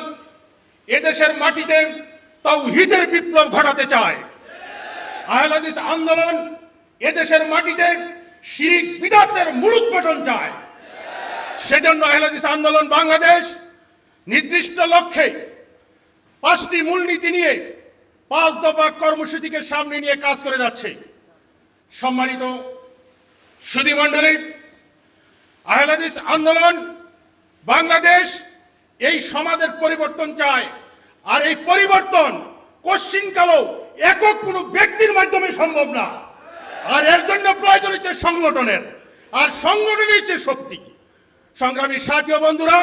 এদেশের মাটিতে তাওহীদের বিপ্লব ঘটাতে চায়। আহলে হাদিস আন্দোলন এদেশের মাটিতে শিরক বিদআতের মূলোৎপাটন চায়। সেজন্য আহলে হাদিস আন্দোলন বাংলাদেশ নির্দিষ্ট লক্ষ্যে 5টি মূলনীতি নিয়ে 5 দফা কর্মসূচিকে সামনে নিয়ে কাজ করে যাচ্ছে। সম্মানিত সুধীমণ্ডলী, আহলে হাদিস আন্দোলন বাংলাদেশ এই সমাজের পরিবর্তন চায়। আর এই পরিবর্তন কোশ্চিনকালেও একক কোনো ব্যক্তির মাধ্যমে সম্ভব না। আর এর জন্য প্রয়োজন হচ্ছে সংগঠনের, আর সংগঠনই হচ্ছে শক্তি। সংগ্রামী সাথী ও বন্ধুরা,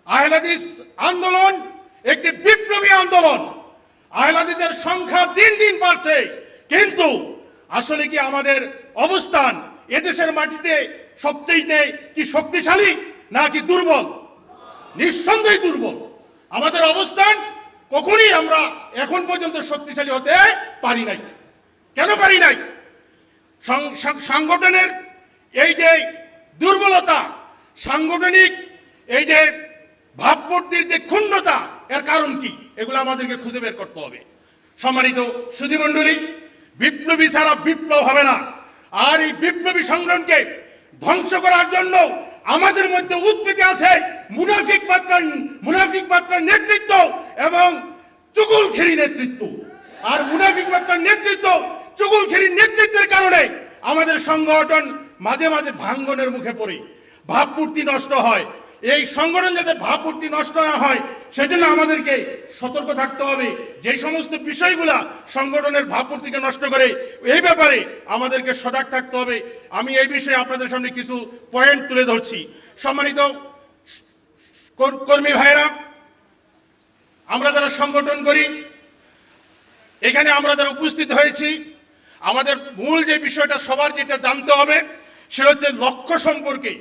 আহলে হাদিস আন্দোলন একটি বিপ্লবী আন্দোলন। আহলে হাদিসের সংখ্যা দিন দিন বাড়ছে, কিন্তু আসলে কি আমাদের অবস্থান এদেশের মাটিতে সবচেয়ে কি শক্তিশালী নাকি দুর্বল? নিঃসন্দেহে দুর্বল। আমাদের অবস্থান কখনই আমরা এখন পর্যন্ত শক্তিশালী হতে পারি নাই। কেন পারি নাই? সংগঠনের এই যে দুর্বলতা, সাংগঠনিক এই যে ভাবমূর্তির যে ক্ষুণ্ণতা, এর কারণ কি? এগুলো আমাদেরকে খুঁজে বের করতে হবে। সম্মানিত সুধীমণ্ডলী, বিপ্লবী ছাড়া বিপ্লব হবে না। আর এই বিপ্লবী সংগ্রামকে ধ্বংস করার জন্য আমাদের মধ্যে উৎপীড়িত আছে মুনাফিক মাত্রার নেতৃত্ব এবং চুগলখেরি নেতৃত্ব। আর মুনাফিক মাত্রার নেতৃত্ব, চুগলখেরির নেতৃত্বের কারণে আমাদের সংগঠন মাঝে মাঝে ভাঙ্গনের মুখে পড়ে, ভাবমূর্তি নষ্ট হয়। এই সংগঠন যাতে ভাবমূর্তি নষ্ট না হয় সেজন্য আমাদেরকে সতর্ক থাকতে হবে। যে সমস্ত বিষয়গুলা সংগঠনের ভাবমূর্তিকে নষ্ট করে, এই ব্যাপারে আমাদেরকে সজাগ থাকতে হবে। আমি এই বিষয়ে আপনাদের সামনে কিছু পয়েন্ট তুলে ধরছি। সম্মানিত কর্মী ভাইয়েরা, আমরা যারা সংগঠন করি, এখানে আমরা যারা উপস্থিত হয়েছি, আমাদের মূল যে বিষয়টা সবার যেটা জানতে হবে সেটা হচ্ছে লক্ষ্য সম্পর্কে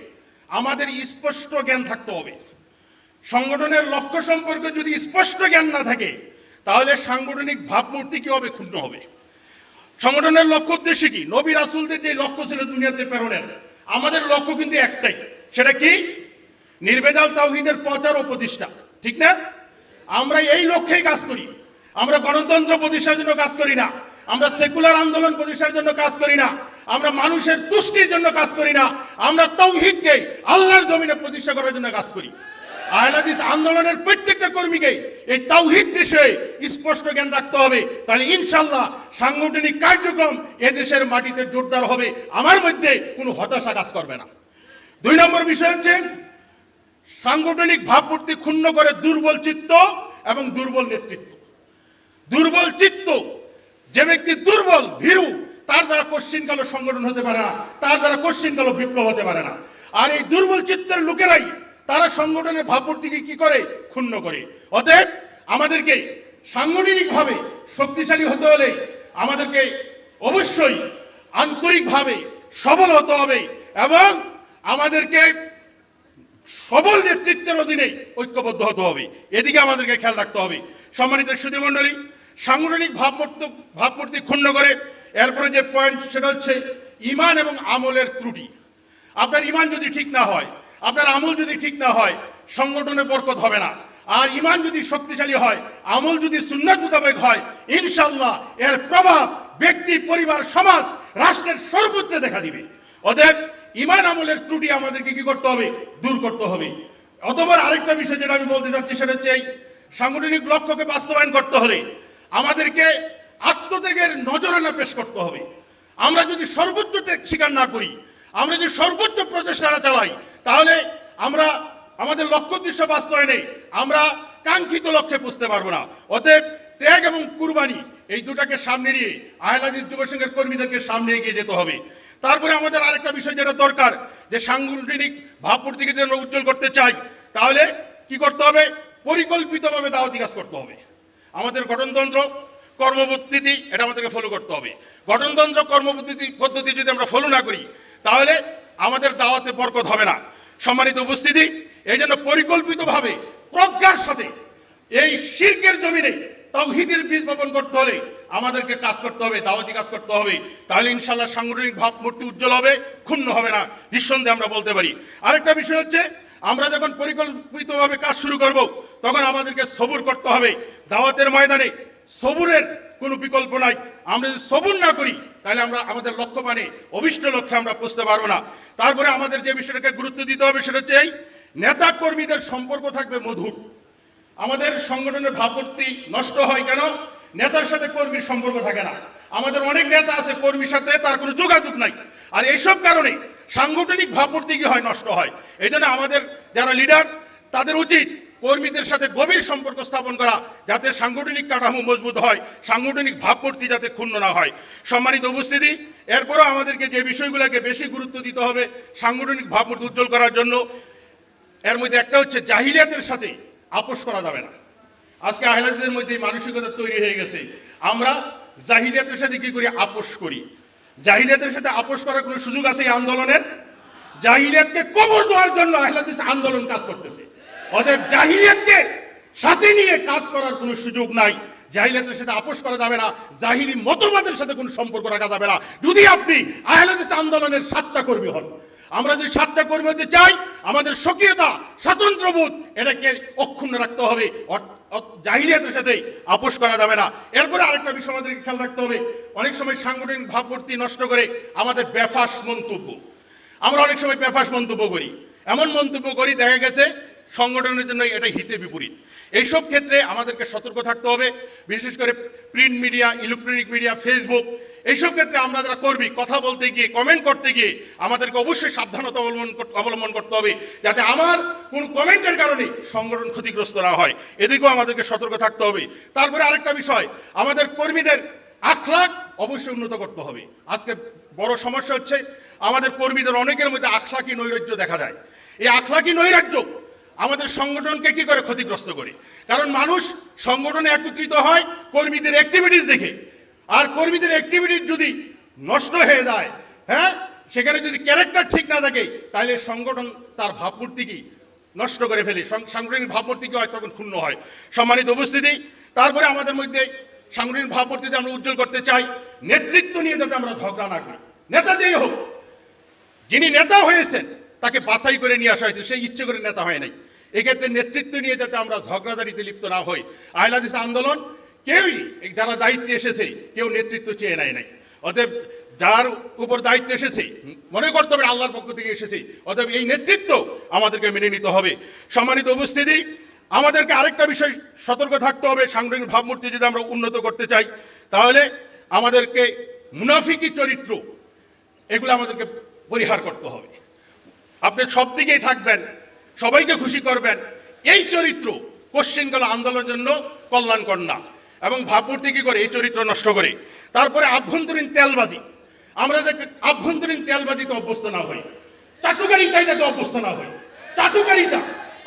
আমাদের স্পষ্ট জ্ঞান থাকতে হবে। সংগঠনের লক্ষ্য সম্পর্কে যদি স্পষ্ট জ্ঞান না থাকে তাহলে সাংগঠনিক ভাবমূর্তি কিভাবে ক্ষুণ্ণ হবে? সংগঠনের লক্ষ্য উদ্দেশ্য কি? নবী রাসূলদের যে লক্ষ্য ছিল দুনিয়াতে প্রেরণের, আমাদের লক্ষ্য কিন্তু একটাই। সেটা কি? নির্ভেজাল তাওহীদের প্রচার ও প্রতিষ্ঠা। ঠিক না? আমরা এই লক্ষ্যেই কাজ করি। আমরা গণতন্ত্র প্রতিষ্ঠার জন্য কাজ করি না, আমরা সেকুলার আন্দোলন প্রতিষ্ঠার জন্য কাজ করি না, আমরা মানুষের তুষ্টির জন্য কাজ করি না, আমরা তাওহীদকে আল্লাহর জমিনে প্রতিষ্ঠা করার জন্য কাজ করি। আহলে হাদিস আন্দোলনের প্রত্যেকটা কর্মীকে এই তাওহীদ বিষয়ে স্পষ্ট জ্ঞান রাখতে হবে। তাহলে ইনশাআল্লাহ সাংগঠনিক কার্যক্রম এদেশের মাটিতে জোরদার হবে, আমার মধ্যে কোনো হতাশা কাজ করবে না। 2 নম্বর বিষয় হচ্ছে সাংগঠনিক ভাবমূর্তি ক্ষুণ্ণ করে দুর্বল চিত্ত এবং দুর্বল নেতৃত্ব। দুর্বল চিত্ত, যে ব্যক্তি দুর্বল ভীরু, তার দ্বারা কোশ্চিনকালো সংগঠন হতে পারে না, তার দ্বারা কোশ্চিনকালো বিপ্লব হতে পারে না। আর এই দুর্বল চিত্তের লোকেরাই তারা সংগঠনের ভাবমূর্তিকে কি করে? ক্ষুণ্ণ করে। অতএব আমাদেরকে সাংগঠনিকভাবে শক্তিশালী হতে হলে আমাদেরকে অবশ্যই আন্তরিকভাবে সবল হতে হবে এবং আমাদেরকে সবল নেতৃত্বের অধীনে ঐক্যবদ্ধ হতে হবে। এদিকে আমাদেরকে খেয়াল রাখতে হবে। সম্মানিত সুধীমণ্ডলী, সাংগঠনিক ভাবমূর্তি ক্ষুণ্ণ করে এরপরে যে পয়েন্ট, সেটা হচ্ছে ঈমান এবং আমলের ত্রুটি। আপনার ঈমান যদি ঠিক না হয়, আপনার আমল যদি ঠিক না হয়, সংগঠনে বরকত হবে না। আর ঈমান যদি শক্তিশালী হয়, আমল যদি সুন্নাত মোতাবেক হয়, ইনশাআল্লাহ এর প্রভাব ব্যক্তি, পরিবার, সমাজ, রাষ্ট্রের সর্বত্র দেখা দিবে। অতএব ঈমান আমলের ত্রুটি আমাদেরকে কি করতে হবে? দূর করতে হবে। অতঃপর আরেকটা বিষয় যেটা আমি বলতে চাচ্ছি, সেটা হচ্ছে এই সাংগঠনিক লক্ষ্যকে বাস্তবায়ন করতে হলে আমাদেরকে আত্মত্যাগের নজরানা পেশ করতে হবে। আমরা যদি সর্বোচ্চ ত্যাগ স্বীকার না করি, আমরা যদি সর্বোচ্চ প্রচেষ্টা না চালাই, তাহলে আমরা আমাদের লক্ষ্য উদ্দেশ্য বাস্তবায়নে আমরা কাঙ্ক্ষিত লক্ষ্যে পৌঁছতে পারবো না। অতএব ত্যাগ এবং কুরবানি এই দুটাকে সামনে নিয়ে আহলে হাদিস যুব সংঘের কর্মীদেরকে সামনে এগিয়ে যেতে হবে। তারপরে আমাদের আরেকটা বিষয় যেটা দরকার, যে সাংগঠনিক ভাবমূর্তিকে যদি আমরা উজ্জ্বল করতে চাই, তাহলে কি করতে হবে? পরিকল্পিতভাবে দাওয়াতি কাজ করতে হবে। আমাদের গঠনতন্ত্র, কর্মপদ্ধতি, এটা আমাদেরকে ফলো করতে হবে। গঠনতন্ত্র, কর্মপদ্ধতি যদি আমরা ফলো না করি, তাহলে আমাদের দাওয়াতে বরকত হবে না। সম্মানিত উপস্থিতি, এই জন্য পরিকল্পিতভাবে প্রজ্ঞার সাথে এই শিরকের জমিনে তাওহীদের বীজ বপন করতে হলে আমাদেরকে কাজ করতে হবে, দাওয়াতি কাজ করতে হবে। তাহলে ইনশাআল্লাহ সাংগঠনিক ভাবমূর্তি উজ্জ্বল হবে, ক্ষুণ্ণ হবে না, নিঃসন্দেহে আমরা বলতে পারি। আরেকটা বিষয় হচ্ছে, আমরা যখন পরিকল্পিতভাবে কাজ শুরু করব, তখন আমাদেরকে সবুর করতে হবে। দাওয়াতের ময়দানে সবুরের কোনো বিকল্প নাই। আমরা যদি সবুর না করি, তাহলে আমরা আমাদের লক্ষ্য মানে অভিষ্ট লক্ষ্যে আমরা পৌঁছতে পারবো না। তারপরে আমাদের যে বিষয়টাকে গুরুত্ব দিতে হবে, সেটা হচ্ছে এই নেতা কর্মীদের সম্পর্ক থাকবে মধুর। আমাদের সংগঠনের ভাবমূর্তি নষ্ট হয় কেন? নেতার সাথে কর্মীর সম্পর্ক থাকে না। আমাদের অনেক নেতা আছে, কর্মীর সাথে তার কোনো যোগাযোগ নাই। আর এইসব কারণে সাংগঠনিক ভাবমূর্তি কি হয়? নষ্ট হয়। এই জন্য আমাদের যারা লিডার, তাদের উচিত কর্মীদের সাথে গভীর সম্পর্ক স্থাপন করা, যাতে সাংগঠনিক কাঠামো মজবুত হয়, সাংগঠনিক ভাবমূর্তি যাতে ক্ষুণ্ণ না হয়। সম্মানিত উপস্থিতি, এরপরও আমাদেরকে যে বিষয়গুলোকে বেশি গুরুত্ব দিতে হবে সাংগঠনিক ভাবমূর্তি উজ্জ্বল করার জন্য, এর মধ্যে একটা হচ্ছে জাহিলিয়াতের সাথে আপোষ করা যাবে না। আজকে আহলে হাদিসের মধ্যে মানসিকতা তৈরি হয়ে গেছে, আমরা জাহিলিয়াতের সাথে কি করি? আপোষ করি। জাহিলিয়াতের সাথে আপোষ করার কোনো সুযোগ আছে এই আন্দোলনের? জাহিলিয়াতকে কবর দেওয়ার জন্য আহলে হাদিস আন্দোলন কাজ করতেছে। অতএব জাহিলিয়াতকে সাথে নিয়ে কাজ করার কোনো সুযোগ নাই। জাহিলিয়াতের সাথে আপোষ করা যাবে না, জাহিলি মতবাদের সাথে কোনো সম্পর্ক রাখা যাবে না, যদি আপনি আহলে হাদিস আন্দোলনের 7টা কর্মী হন। আমরা যদি 7টা কর্মী হতে চাই, আমাদের স্বকীয়তা, স্বাতন্ত্র্যবোধ, এটাকে অক্ষুণ্ণ রাখতে হবে। জাহিলিয়াতের সাথে আপোষ করা যাবে না। এরপরে আরেকটা বিষয় আমাদেরকে খেয়াল রাখতে হবে, অনেক সময় সাংগঠনিক ভাবমূর্তি নষ্ট করে আমাদের বেফাস মন্তব্য। আমরা অনেক সময় বেফাস মন্তব্য করি, এমন মন্তব্য করি দেখা গেছে সংগঠনের জন্য এটা হিতে বিপরীত। এইসব ক্ষেত্রে আমাদেরকে সতর্ক থাকতে হবে। বিশেষ করে print media, electronic media, Facebook, এইসব ক্ষেত্রে আমরা যারা কর্মী, কথা বলতে গিয়ে, কমেন্ট করতে গিয়ে আমাদেরকে অবশ্যই সাবধানতা অবলম্বন করতে হবে, যাতে আমার কোনো কমেন্টের কারণে সংগঠন ক্ষতিগ্রস্ত না হয়। এদিকেও আমাদেরকে সতর্ক থাকতে হবে। তারপরে আরেকটা বিষয়, আমাদের কর্মীদের আখলাক অবশ্যই উন্নত করতে হবে। আজকে বড় সমস্যা হচ্ছে আমাদের কর্মীদের অনেকের মধ্যে আখলাকি নৈরাজ্য দেখা যায়। এই আখলাকি নৈরাজ্য আমাদের সংগঠনকে কি করে? ক্ষতিগ্রস্ত করে। কারণ মানুষ সংগঠনে একত্রিত হয় কর্মীদের অ্যাক্টিভিটিস দেখে, আর কর্মীদের অ্যাক্টিভিটিস যদি নষ্ট হয়ে যায়, হ্যাঁ, সেখানে যদি ক্যারেক্টার ঠিক না থাকে, তাহলে সংগঠন তার ভাবমূর্তি কি নষ্ট করে ফেলে, সাংগঠনিক ভাবমূর্তি কি হয়? তখন ক্ষুণ্ণ হয়। সম্মানিত উপস্থিতি, তারপরে আমাদের মধ্যে সাংগঠনিক ভাবমূর্তিতে আমরা উজ্জ্বল করতে চাই, নেতৃত্ব নিয়ে যাতে আমরা ঝগড়া না করি। নেতা যেই হোক, যিনি নেতা হয়েছেন তাকে বাছাই করে নিয়ে আসা হয়েছে, সেই ইচ্ছে করে নেতা হয় নাই। এক্ষেত্রে নেতৃত্ব নিয়ে যাতে আমরা ঝগড়াঝাড়িতে লিপ্ত না হই। আহলে হাদিস আন্দোলন কেউই, যারা দায়িত্বে এসেছে, কেউ নেতৃত্ব চেয়ে নেয় নাই। অতএব যার উপর দায়িত্ব এসেছে, মনে করতে হবে আল্লাহর পক্ষ থেকে এসেছে, অতএব এই নেতৃত্ব আমাদেরকে মেনে নিতে হবে। সম্মানিত উপস্থিতি, আমাদেরকে আরেকটা বিষয় সতর্ক থাকতে হবে, সাংগঠনিক ভাবমূর্তি যদি আমরা উন্নত করতে চাই, তাহলে আমাদেরকে মুনাফিকি চরিত্র, এগুলো আমাদেরকে পরিহার করতে হবে। আপনি সব দিকেই থাকবেন, সবাইকে খুশি করবেন, এই চরিত্র কোশ্চিনকাল আন্দোলনের জন্য কল্যাণকর না, এবং ভাবমূর্তি কি করে এই চরিত্র নষ্ট করে। তারপরে আভ্যন্তরীণ তেলবাজি, আমরা যে আভ্যন্তরীণ তেলবাজিতে অভ্যস্ত না হই, চাটুকারিতায় যাতে অভ্যস্ত না হই, চাটুকারিতা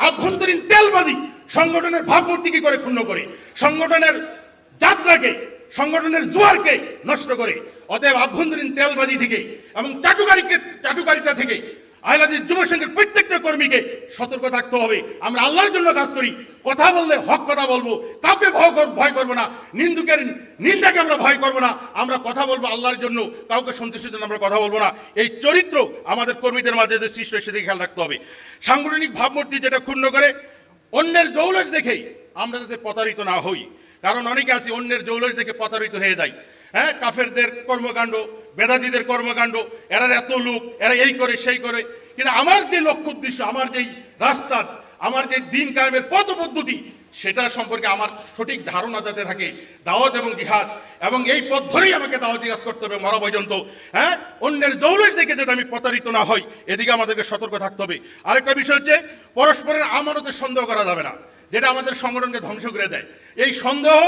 আভ্যন্তরীণ তেলবাজি সংগঠনের ভাবমূর্তি কি করে ক্ষুণ্ণ করে, সংগঠনের যাত্রাকে, সংগঠনের জোয়ারকে নষ্ট করে। অতএব আভ্যন্তরীণ তেলবাজি থেকে এবং চাটুকারিতা থেকে আহলাদিস যুব সংঘের প্রত্যেকটা কর্মীকে সতর্ক থাকতে হবে। আমরা আল্লাহর জন্য কাজ করি, কথা বললে হক কথা বলবো, কাউকে ভয় করবো না, নিন্দুকের নিন্দাকে আমরা ভয় করবো না, আমরা কথা বলবো আল্লাহর জন্য, কাউকে সন্তুষ্টির জন্য আমরা কথা বলবো না। এই চরিত্র আমাদের কর্মীদের মাঝে যে সৃষ্টি হয় সেদিকে খেয়াল রাখতে হবে। সাংগঠনিক ভাবমূর্তি যেটা ক্ষুণ্ণ করে, অন্যের জৌলস দেখেই আমরা যাতে প্রতারিত না হই, কারণ অনেকে আছে অন্যের জৌলস দেখে প্রতারিত হয়ে যায়। হ্যাঁ, কাফেরদের কর্মকাণ্ড, বেদাতীদের কর্মকাণ্ড, এরা এত লোক, এরা এই করে সেই করে, কিন্তু আমার যে লক্ষ্য উদ্দেশ্য, আমার যেই রাস্তা, আমার যে দিন কায়েমের পথ পদ্ধতি, সেটা সম্পর্কে আমার সঠিক ধারণা যাতে থাকে, দাওয়াত এবং জিহাদ, এবং এই পথ ধরেই আমাকে দাওয়াতি কাজ করতে হবে মরা পর্যন্ত। হ্যাঁ, অন্যের জৌলস দেখে যাতে আমি প্রতারিত না হই, এদিকে আমাদেরকে সতর্ক থাকতে হবে। আরেকটা বিষয় হচ্ছে, পরস্পরের আমানতে সন্দেহ করা যাবে না, যেটা আমাদের সংগঠনকে ধ্বংস করে দেয়। এই সন্দেহ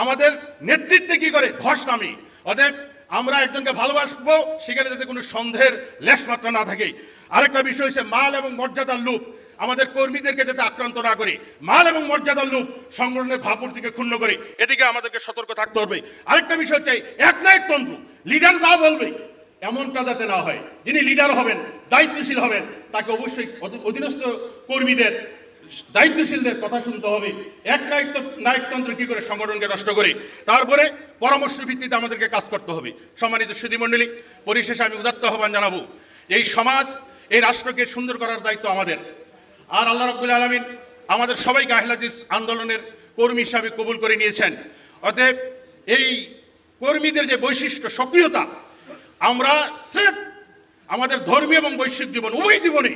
আমাদের নেতৃত্বে কি করে ধস নামে। অতএব আমরা একজনকে ভালোবাসবো, সেখানে যাতে কোনো সন্দেহের লেশ মাত্রা না থাকে। আরেকটা বিষয় হচ্ছে মাল এবং মর্যাদার লোভ আমাদের কর্মীদেরকে যাতে আক্রান্ত না করে, মাল এবং মর্যাদার লোভ সংগঠনের ভাবমূর্তিকে ক্ষুণ্ণ করে, এদিকে আমাদেরকে সতর্ক থাকতে হবে। আরেকটা বিষয় হচ্ছে একনায়কতন্ত্র, লিডার যা বলবে এমনটা যাতে না হয়। যিনি লিডার হবেন, দায়িত্বশীল হবেন, তাকে অবশ্যই অধীনস্থ কর্মীদের, দায়িত্বশীলদের কথা শুনতে হবে। নায়কতন্ত্র কি করে সংগঠনকে নষ্ট করে। তারপরে পরামর্শ ভিত্তিতে আমাদেরকে কাজ করতে হবে। সম্মানিত সুধীমণ্ডলী, পরিশেষে আমি উদাত্ত আহ্বান জানাবো, এই সমাজ, এই রাষ্ট্রকে সুন্দর করার দায়িত্ব আমাদের। আর আল্লাহ রাব্বুল আলামিন আমাদের সবাইকে আহলাদিস আন্দোলনের কর্মী হিসাবে কবুল করে নিয়েছেন। অতএব এই কর্মীদের যে বৈশিষ্ট্য, সক্রিয়তা, আমরা স্রেফ আমাদের ধর্মীয় এবং বৈশ্বিক জীবন, উভয় জীবনে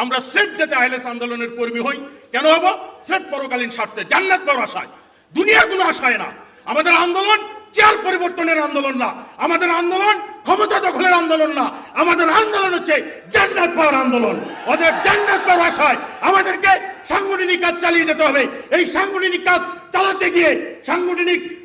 আমরা স্রেফ যাতে আহলাদিস আন্দোলনের কর্মী হই। কেন হবো? স্রেফ পরকালীন স্বার্থে, জান্নাত পাওয়ার আশায়, দুনিয়ার কোনো আশায় না। আমাদের আন্দোলন চেয়ার পরিবর্তনের আন্দোলন না, আমাদের আন্দোলন ক্ষমতা দখলের আন্দোলন না, আমাদের আন্দোলন হচ্ছে জান্নাত পাওয়ার আন্দোলন। অতএব জান্নাত পাওয়ার আশায় আমাদেরকে সাংগঠনিক কাজ চালিয়ে যেতে হবে। এই সাংগঠনিক কাজ চালাতে গিয়ে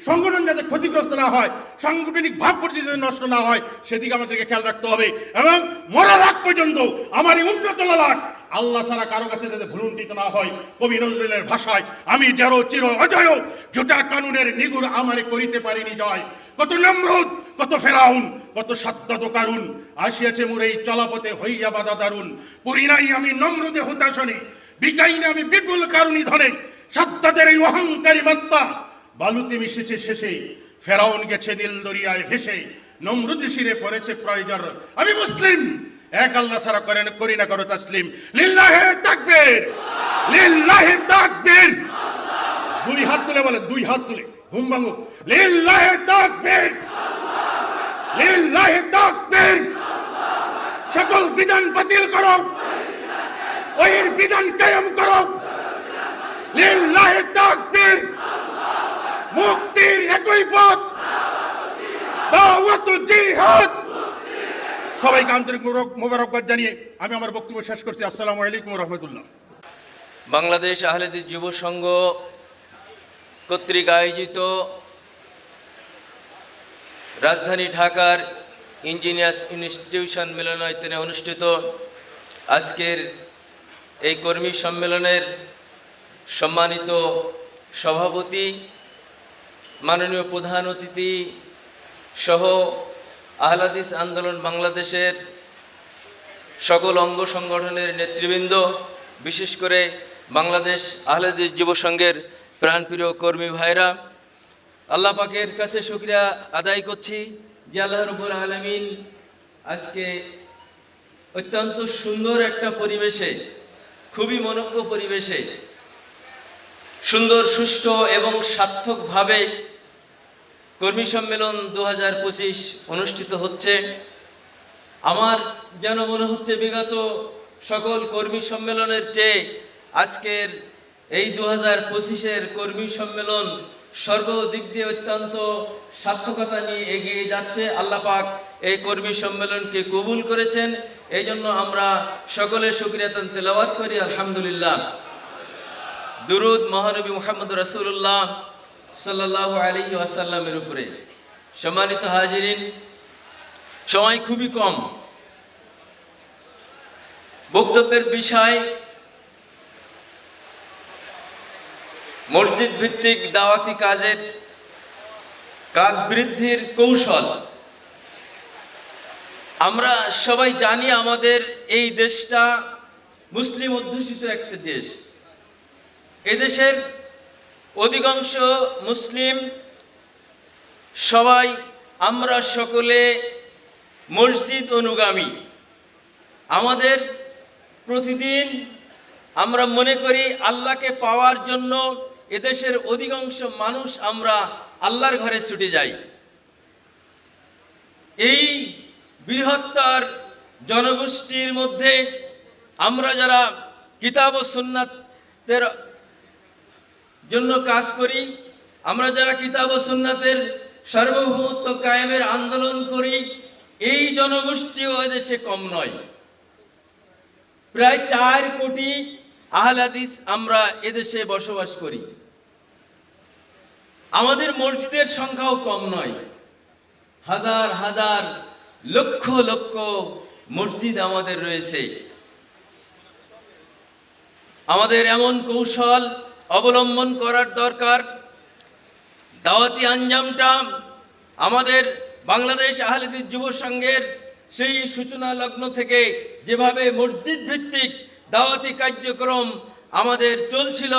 সংগঠন যাতে ক্ষতিগ্রস্ত না হয়, সাংগঠনিক ভাবমূর্তি যাতে নষ্ট না হয়, সেদিকে আমাদেরকে খেয়াল রাখতে হবে। এবং মরার আগ পর্যন্ত আমার এই উন্নত লালাট আল্লাহ ছাড়া কারো কাছে যাতে ভুলুণ্ঠিত না হয়। কবি নজরুলের ভাষায়, আমি যারো চির অজয়, জোটা কানুনের নিগুর আমারে করিতে পারিনি জয়। কত নমরুদ, কত ফেরাউন, কত সাদ্দাত কারুন, আসিয়াছে মোর এই চলাপথে হইয়া বাধা দারুন। পুরি নাই আমি নমরুদে হতাশনে, বিকাই না আমি বিপুল কারুনি ধনে। সাদ্দাতের এই অহংকারী মাত্রা বালুতে মিশেছে শেষে, ফেরাউন গেছে নীল দরিয়ায় ভেসে। নমরুদ শিরে পড়েছে প্রয়োজন, আমি মুসলিম, এক আল্লাহ ছাড়া করি না করো তাসলিম। লিল্লাহে তাকবীর, লিল্লাহে তাকবীর। দুই হাত তুলে বলে, দুই হাত তুলে ঘুম ভাঙুক। লিল্লাহে তাকবীর, লিল্লাহে তাকবীর। সকল বিধান বাতিল করো, ওহির বিধান কায়েম করো। লিল্লাহে তাকবীর। মুক্তির একই পথ, দাওয়াত ও জিহাদ। সবাইকে আন্তরিক মোবারকবাদ জানিয়ে আমি আমার বক্তব্য শেষ করছি। আসসালামু আলাইকুম ওয়া রাহমাতুল্লাহ। বাংলাদেশ আহলাদিস যুব সংঘ কর্তৃক আয়োজিত রাজধানী ঢাকার ইঞ্জিনিয়ার্স ইনস্টিটিউশন মিলনায়তনে অনুষ্ঠিত আজকের এই কর্মী সম্মেলনের সম্মানিত সভাপতি, মাননীয় প্রধান অতিথি সহ আহলাদিস আন্দোলন বাংলাদেশের সকল অঙ্গ সংগঠনের নেতৃবৃন্দ, বিশেষ করে বাংলাদেশ আহলাদিস যুব সংঘের প্রাণপ্রিয় কর্মী ভাইরা, আল্লাহ পাকের কাছে শুকরিয়া আদায় করছি যে আল্লাহ রাব্বুল আলামিন আজকে অত্যন্ত সুন্দর একটা পরিবেশে, খুবই মনোজ্ঞ পরিবেশে সুন্দর, সুষ্ঠু এবং সার্থকভাবে কর্মী সম্মেলন 2025 অনুষ্ঠিত হচ্ছে। আমার যেন মনে হচ্ছে বিগত সকল কর্মী সম্মেলনের চেয়ে আজকের এই 2025-এর কর্মী সম্মেলন সর্বদিক দিয়ে অত্যন্ত সার্থকতা নিয়ে এগিয়ে যাচ্ছে। আল্লাহ পাক এই কর্মী সম্মেলনকে কবুল করেছেন, এই জন্য আমরা সকলে শুকরিয়া তেলাওয়াত করি আলহামদুলিল্লাহ। দুরুদ মহানবী মুহাম্মদ রাসূলুল্লাহ সাল্লাল্লাহু আলাইহি ওয়াসাল্লামের উপরে। সম্মানিত হাজিরিন, সময় খুবই কম, বক্তব্যের বিষয় মসজিদ ভিত্তিক দাওয়াতি কাজ বৃদ্ধির কৌশল। আমরা সবাই জানি আমাদের এই দেশটা মুসলিম অধ্যুষিত একটা দেশ। এদেশের অধিকাংশ মুসলিম, সবাই আমরা সকলে মসজিদ অনুগামী। আমাদের প্রতিদিন আমরা মনে করি আল্লাহকে পাওয়ার জন্য এদেশের অধিকাংশ মানুষ আমরা আল্লাহর ঘরে ছুটে যাই। এই বৃহত্তর জনগোষ্ঠীর মধ্যে আমরা যারা কিতাব ও সুন্নাতের জন্য কাজ করি, আমরা যারা কিতাব ও সুন্নাতের সার্বভৌমত্ব কায়েমের আন্দোলন করি, এই জনগোষ্ঠীও এদেশে কম নয়। প্রায় 4 কোটি আহলে হাদিস আমরা এদেশে বসবাস করি। আমাদের মসজিদের সংখ্যাও কম নয়, হাজার হাজার লক্ষ লক্ষ মসজিদ আমাদের রয়েছে। আমাদের এমন কৌশল অবলম্বন করার দরকার, দাওয়াতি আঞ্জামটা আমাদের বাংলাদেশ আহলে হাদিস যুব সংঘের সেই সূচনা লগ্ন থেকে যেভাবে মসজিদ ভিত্তিক দাওয়াতি কার্যক্রম আমাদের চলছিল,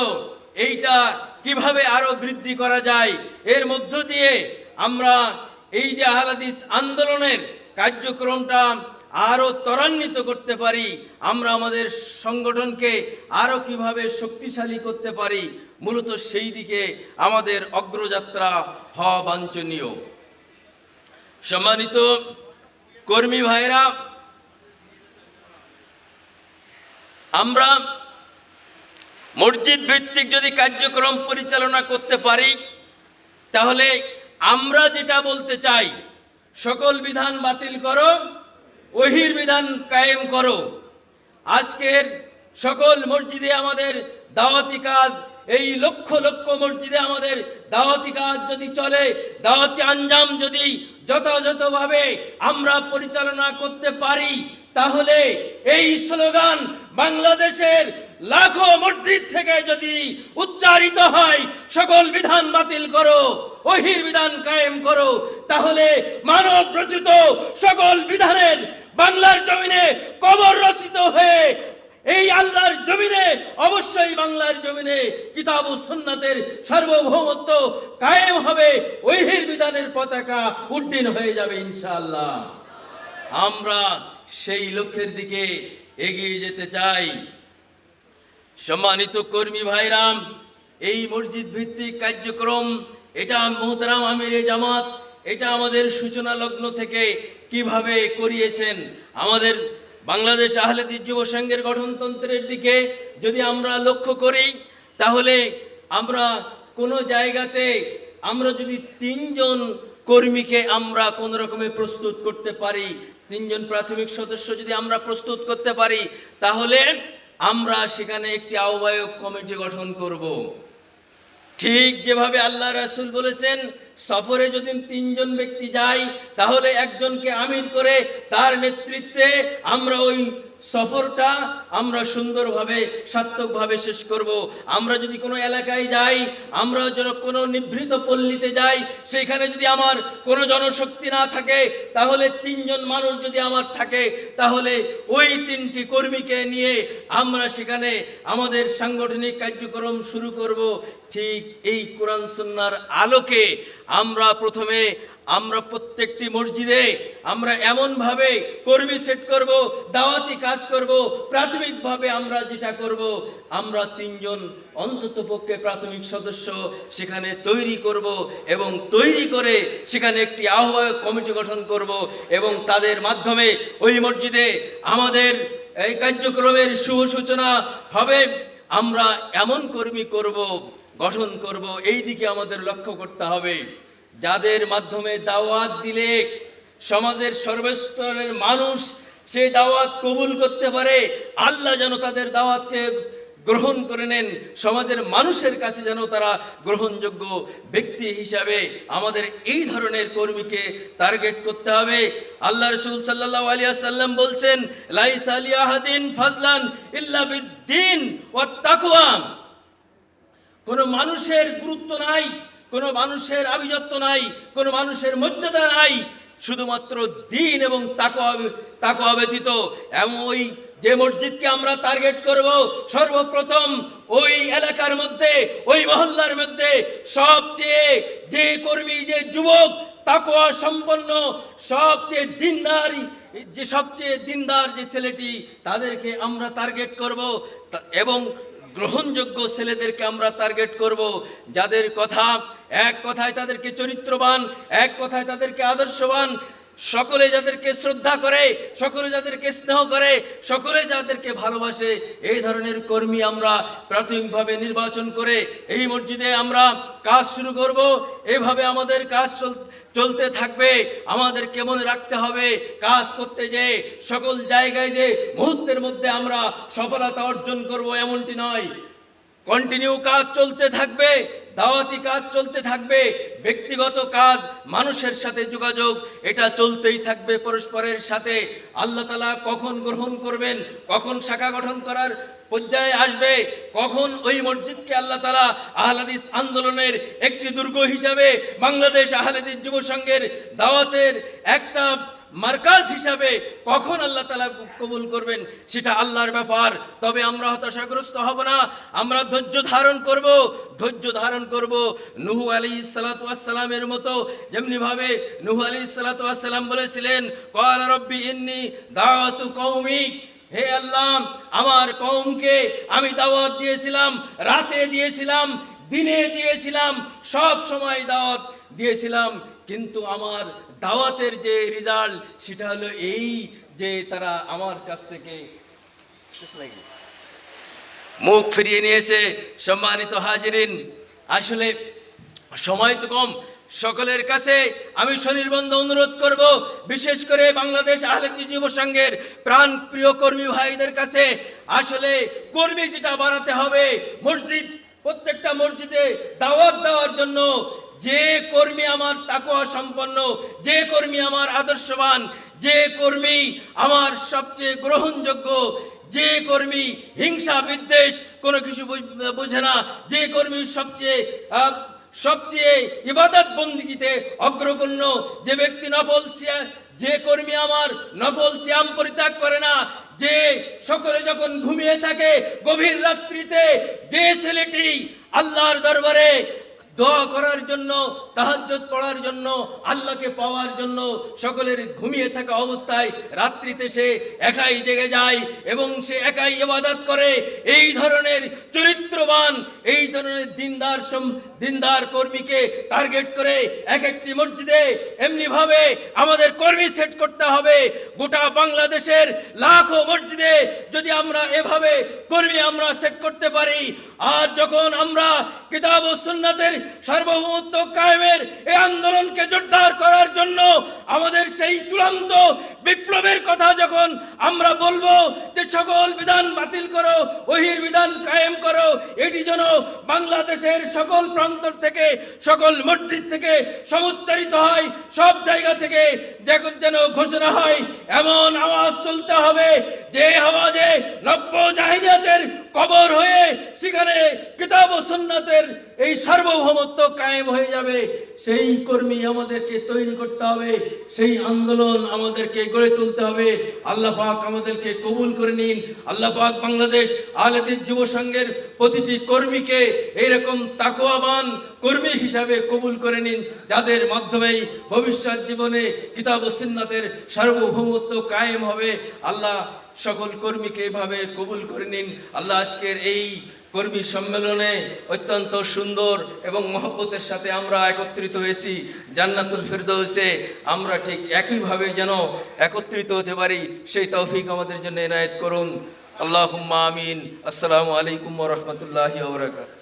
এইটা কিভাবে আরো বৃদ্ধি করা যায়, এর মধ্য দিয়ে আমরা এই যে আহলে হাদিস আন্দোলনের কার্যক্রমটা আরো ত্বরান্বিত করতে পারি, আমরা আমাদের সংগঠনকে আরো কিভাবে শক্তিশালী করতে পারি, মূলত সেই দিকে আমাদের অগ্রযাত্রা হওয়া বাঞ্ছনীয়। সম্মানিত কর্মী ভাইরা, আমরা মসজিদ ভিত্তিক যদি কার্যক্রম পরিচালনা করতে পারি, তাহলে আমরা যেটা বলতে চাই, সকল বিধান বাতিল করো, ওহির বিধান কায়েম করো। আজকের সকল মসজিদে আমাদের দাওয়াতি কাজ, এই লক্ষ লক্ষ মসজিদে আমাদের দাওয়াতি কাজ যদি চলে, দাওয়াতি আঞ্জাম যদি যথাযথভাবে আমরা পরিচালনা করতে পারি, তাহলে এই স্লোগান বাংলাদেশের লাখো মসজিদ থেকে যদি উচ্চারিত হয়, সকল বিধান বাতিল করো, ওহির বিধান কায়েম করো, তাহলে মানব রচিত সকল বিধানের বাংলার জমিনে কবর রচিত হয়ে এই আল্লাহর জমিনে, অবশ্যই বাংলার জমিনে কিতাব ও সুন্নাতের সার্বভৌমত্ব কায়েম হবে, ওহির বিধানের পতাকা উড্ডীন হয়ে যাবে ইনশাআল্লাহ। আমরা সেই লক্ষ্যের দিকে এগিয়ে যেতে চাই। সম্মানিত কর্মী ভাইরাম, এই মসজিদ ভিত্তিক কার্যক্রম, এটা মুহতারাম আমিরে জামাত, এটা আমাদের সূচনা লগ্ন থেকে কিভাবে করিয়েছেন। আমাদের বাংলাদেশ আহলে হাদিস যুব সংঘের গঠনতন্ত্রের দিকে যদি আমরা লক্ষ্য করি, তাহলে আমরা কোনো জায়গাতে আমরা যদি 3 জন কর্মীকে আমরা কোন রকমে প্রস্তুত করতে পারি, 3 জন প্রাথমিক সদস্য যদি আমরা প্রস্তুত করতে পারি, তাহলে আমরা সেখানে একটি আহ্বায়ক কমিটি গঠন করব। ঠিক যেভাবে আল্লাহ রাসূল বলেছেন, সফরে যদি 3 জন ব্যক্তি যায়, তাহলে একজনকে আমির করে তার নেতৃত্বে আমরা ওই সফরটা আমরা সুন্দরভাবে সার্থকভাবে শেষ করব। আমরা যদি কোনো এলাকায় যাই, আমরা যদি কোনো নিভৃত পল্লীতে যাই, সেইখানে যদি আমার কোনো জনশক্তি না থাকে, তাহলে 3 জন মানুষ যদি আমার থাকে, তাহলে ওই 3টি কর্মীকে নিয়ে আমরা সেখানে আমাদের সাংগঠনিক কার্যক্রম শুরু করব। ঠিক এই কোরআন সুন্নাহর আলোকে আমরা প্রথমে আমরা প্রত্যেকটি মসজিদে আমরা এমনভাবে কর্মী সেট করব, দাওয়াতি কাজ করব। প্রাথমিকভাবে আমরা যেটা করব, আমরা 3 জন অন্তত পক্ষে প্রাথমিক সদস্য সেখানে তৈরি করব এবং তৈরি করে সেখানে একটি আহ্বায়ক কমিটি গঠন করব এবং তাদের মাধ্যমে ওই মসজিদে আমাদের এই কার্যক্রমের শুভ সূচনা হবে। আমরা এমন কর্মী গঠন করব, এই দিকে আমাদের লক্ষ্য করতে হবে, যাদের মাধ্যমে দাওয়াত দিলে সমাজের সর্বস্তরের মানুষ সেই দাওয়াত কবুল করতে পারে। আল্লাহ যেন তাদের দাওয়াতকে গ্রহণ করে নেন, সমাজের মানুষের কাছে যেন তারা গ্রহণযোগ্য ব্যক্তি হিসাবে আমাদের এই ধরনের কর্মীকে টার্গেট করতে হবে। আল্লাহ রাসূল সাল্লাল্লাহু আলাইহি ওয়াসাল্লাম বলছেন, লাইসা লিআহাদিন ফাজলান ইল্লা বিদ্দীন ওয়াত তাকওয়া। কোনো মানুষের গুরুত্ব নাই, কোনো মানুষের আভিজাত্য নাই, কোনো মানুষের মর্যাদা নাই, শুধুমাত্র দ্বীন এবং তাকওয়া ব্যতীত। ওই যে মসজিদকে আমরা টার্গেট করব, সর্বপ্রথম ওই এলাকার মধ্যে, ওই মহল্লার মধ্যে সবচেয়ে যে কর্মী, যে যুবক তাকওয়া সম্পন্ন, সবচেয়ে দিনদার যে ছেলেটি, তাদেরকে আমরা টার্গেট করব এবং গ্রহণযোগ্য ছেলেদেরকে আমরা টার্গেট করব, যাদের কথা এক কথায় তাদেরকে চরিত্রবান, এক কথায় তাদেরকে আদর্শবান, সকলে যাদেরকে শ্রদ্ধা করে, সকলে যাদেরকে স্নেহ করে, সকলে যাদেরকে ভালোবাসে, এই ধরনের কর্মী আমরা প্রাথমিকভাবে নির্বাচন করে এই মসজিদে আমরা কাজ শুরু করব। এইভাবে আমাদের কাজ চলতে থাকবে। আমাদেরকে মনে রাখতে হবে, কাজ করতে যে সকল জায়গায় যে মুহূর্তের মধ্যে আমরা সফলতা অর্জন করব এমনটি নয়। কন্টিনিউ কাজ চলতে থাকবে, দাওয়াতি কাজ চলতে থাকবে, ব্যক্তিগত কাজ, মানুষের সাথে যোগাযোগ, এটা চলতেই থাকবে পরস্পরের সাথে। আল্লাহ তাআলা কখন গ্রহণ করবেন, কখন শাখা গঠন করার পর্যায়ে আসবে, কখন ওই মসজিদকে আল্লাহ তাআলা আহলে হাদিস আন্দোলনের একটি দুর্গ হিসাবে, বাংলাদেশ আহলে হাদিস যুব সংঘের দাওয়াতের একটা মার্কাজ হিসাবে কখন আল্লাহ তাআলা কবুল করবেন, সেটা আল্লাহর ব্যাপার। তবে আমরা হতাশাগ্রস্ত হব না, আমরা ধৈর্য ধারণ করব। নূহ আলাইহিস সালাতু ওয়াস সালামের মতো, যেমনি ভাবে নূহ আলাইহিস সালাতু ওয়াস সালাম বলেছিলেন, ক্বালা রাব্বি ইন্নী দাওয়াতু কওমি, হে আল্লাহ, আমার কওমকে আমি দাওয়াত দিয়েছিলাম, রাতে দিয়েছিলাম, দিনে দিয়েছিলাম, সব সময় দাওয়াত দিয়েছিলাম, কিন্তু আমার দাওয়াতের যে রেজাল্ট সেটা হলো এই যে তারা আমার কাছ থেকে মুখ ফিরিয়ে নিয়েছে। সম্মানিত হাজিরিন, আসলে সময় তো কম, সকলের কাছে আমি স্বনির্বন্ধ অনুরোধ করব, বিশেষ করে বাংলাদেশ আহলে হাদিস যুব সংঘের প্রাণ প্রিয় কর্মী ভাইদের কাছে, আসলে কর্মী যেটা বাড়াতে হবে, মসজিদ, প্রত্যেকটা মসজিদে দাওয়াত দেওয়ার জন্য যে কর্মী আমার তাকওয়া সম্পন্ন, যে কর্মী আমার আদর্শবান, যে কর্মী আমার সবচেয়ে গ্রহণযোগ্য, যে কর্মী হিংসা বিদ্বেষ কোনো কিছু বোঝে না, যে কর্মী সবচেয়ে ইবাদত বন্দেগীতে অগ্রগণ্য, যে ব্যক্তি যে কর্মী আমার নফল সিয়াম পরিত্যাগ করে না, যে সকলে যখন ঘুমিয়ে থাকে গভীর রাত্রিতে যে ছেলেটি আল্লাহর দরবারে দোয়া করার জন্য, তাহাজ্জুদ পড়ার জন্য, আল্লাহকে পাওয়ার জন্য সকলের ঘুমিয়ে থাকা অবস্থায় রাত্রিতে সে একাই জেগে যায় এবং সে একাই ইবাদত করে, এই ধরনের চরিত্রবান, এই ধরনের দিনদার কর্মীকে টার্গেট করে এক একটি মসজিদে এমনি ভাবে আমাদের কর্মী সেট করতে হবে। গোটা বাংলাদেশের লাখো মসজিদে যদি আমরা এভাবে কর্মী আমরা সেট করতে পারি, আর যখন আমরা কিতাব ও সুন্নাতের সার্বভৌমত্ব কায়েমের এই আন্দোলনকে জোরদার করার জন্য আমাদের সেই চূড়ান্ত বিপ্লবের কথা যখন আমরা বলবো যে সকল বিধান বাতিল করো, ওহির বিধান কায়েম করো, এটি যেন বাংলাদেশের সকল প্রান্ত থেকে, সকল মসজিদ থেকে সমুচ্চারিত হয়, সব জায়গা থেকে যেন ঘোষণা হয়, এমন আওয়াজ তুলতে হবে যে আওয়াজে নব্য জাহিলিয়াতের কবর হয়ে সেখানে কিতাব ও সুন্নাতের এই সার্বভৌমত্ব কায়েম হয়ে যাবে। সেই কর্মী আমাদেরকে তৈরি করতে হবে, সেই আন্দোলন আমাদেরকে গড়ে তুলতে হবে। আল্লাহ পাক আমাদেরকে কবুল করে নিন। আল্লাহ পাক বাংলাদেশ আহলে হাদিস যুব সংঘের প্রতিটি কর্মীকে এইরকম তাকওয়াবান কর্মী হিসাবে কবুল করে নিন, যাদের মাধ্যমেই ভবিষ্যৎ জীবনে কিতাব ও সুন্নাতের সার্বভৌমত্ব কায়েম হবে। আল্লাহ সকল কর্মীকে এভাবে কবুল করে নিন। আল্লাহ আজকের এই কর্মী সম্মেলনে অত্যন্ত সুন্দর এবং মহব্বতের সাথে আমরা একত্রিত হয়েছি। জান্নাতুল ফিরদৌসে আমরা ঠিক একইভাবে যেন একত্রিত হতে পারি, সেই তৌফিক আমাদের জন্য এনায়েত করুন। আল্লাহুম্মা আমিন। আসসালামু আলাইকুম ওয়া রাহমাতুল্লাহি ওয়া বারাকাতুহু।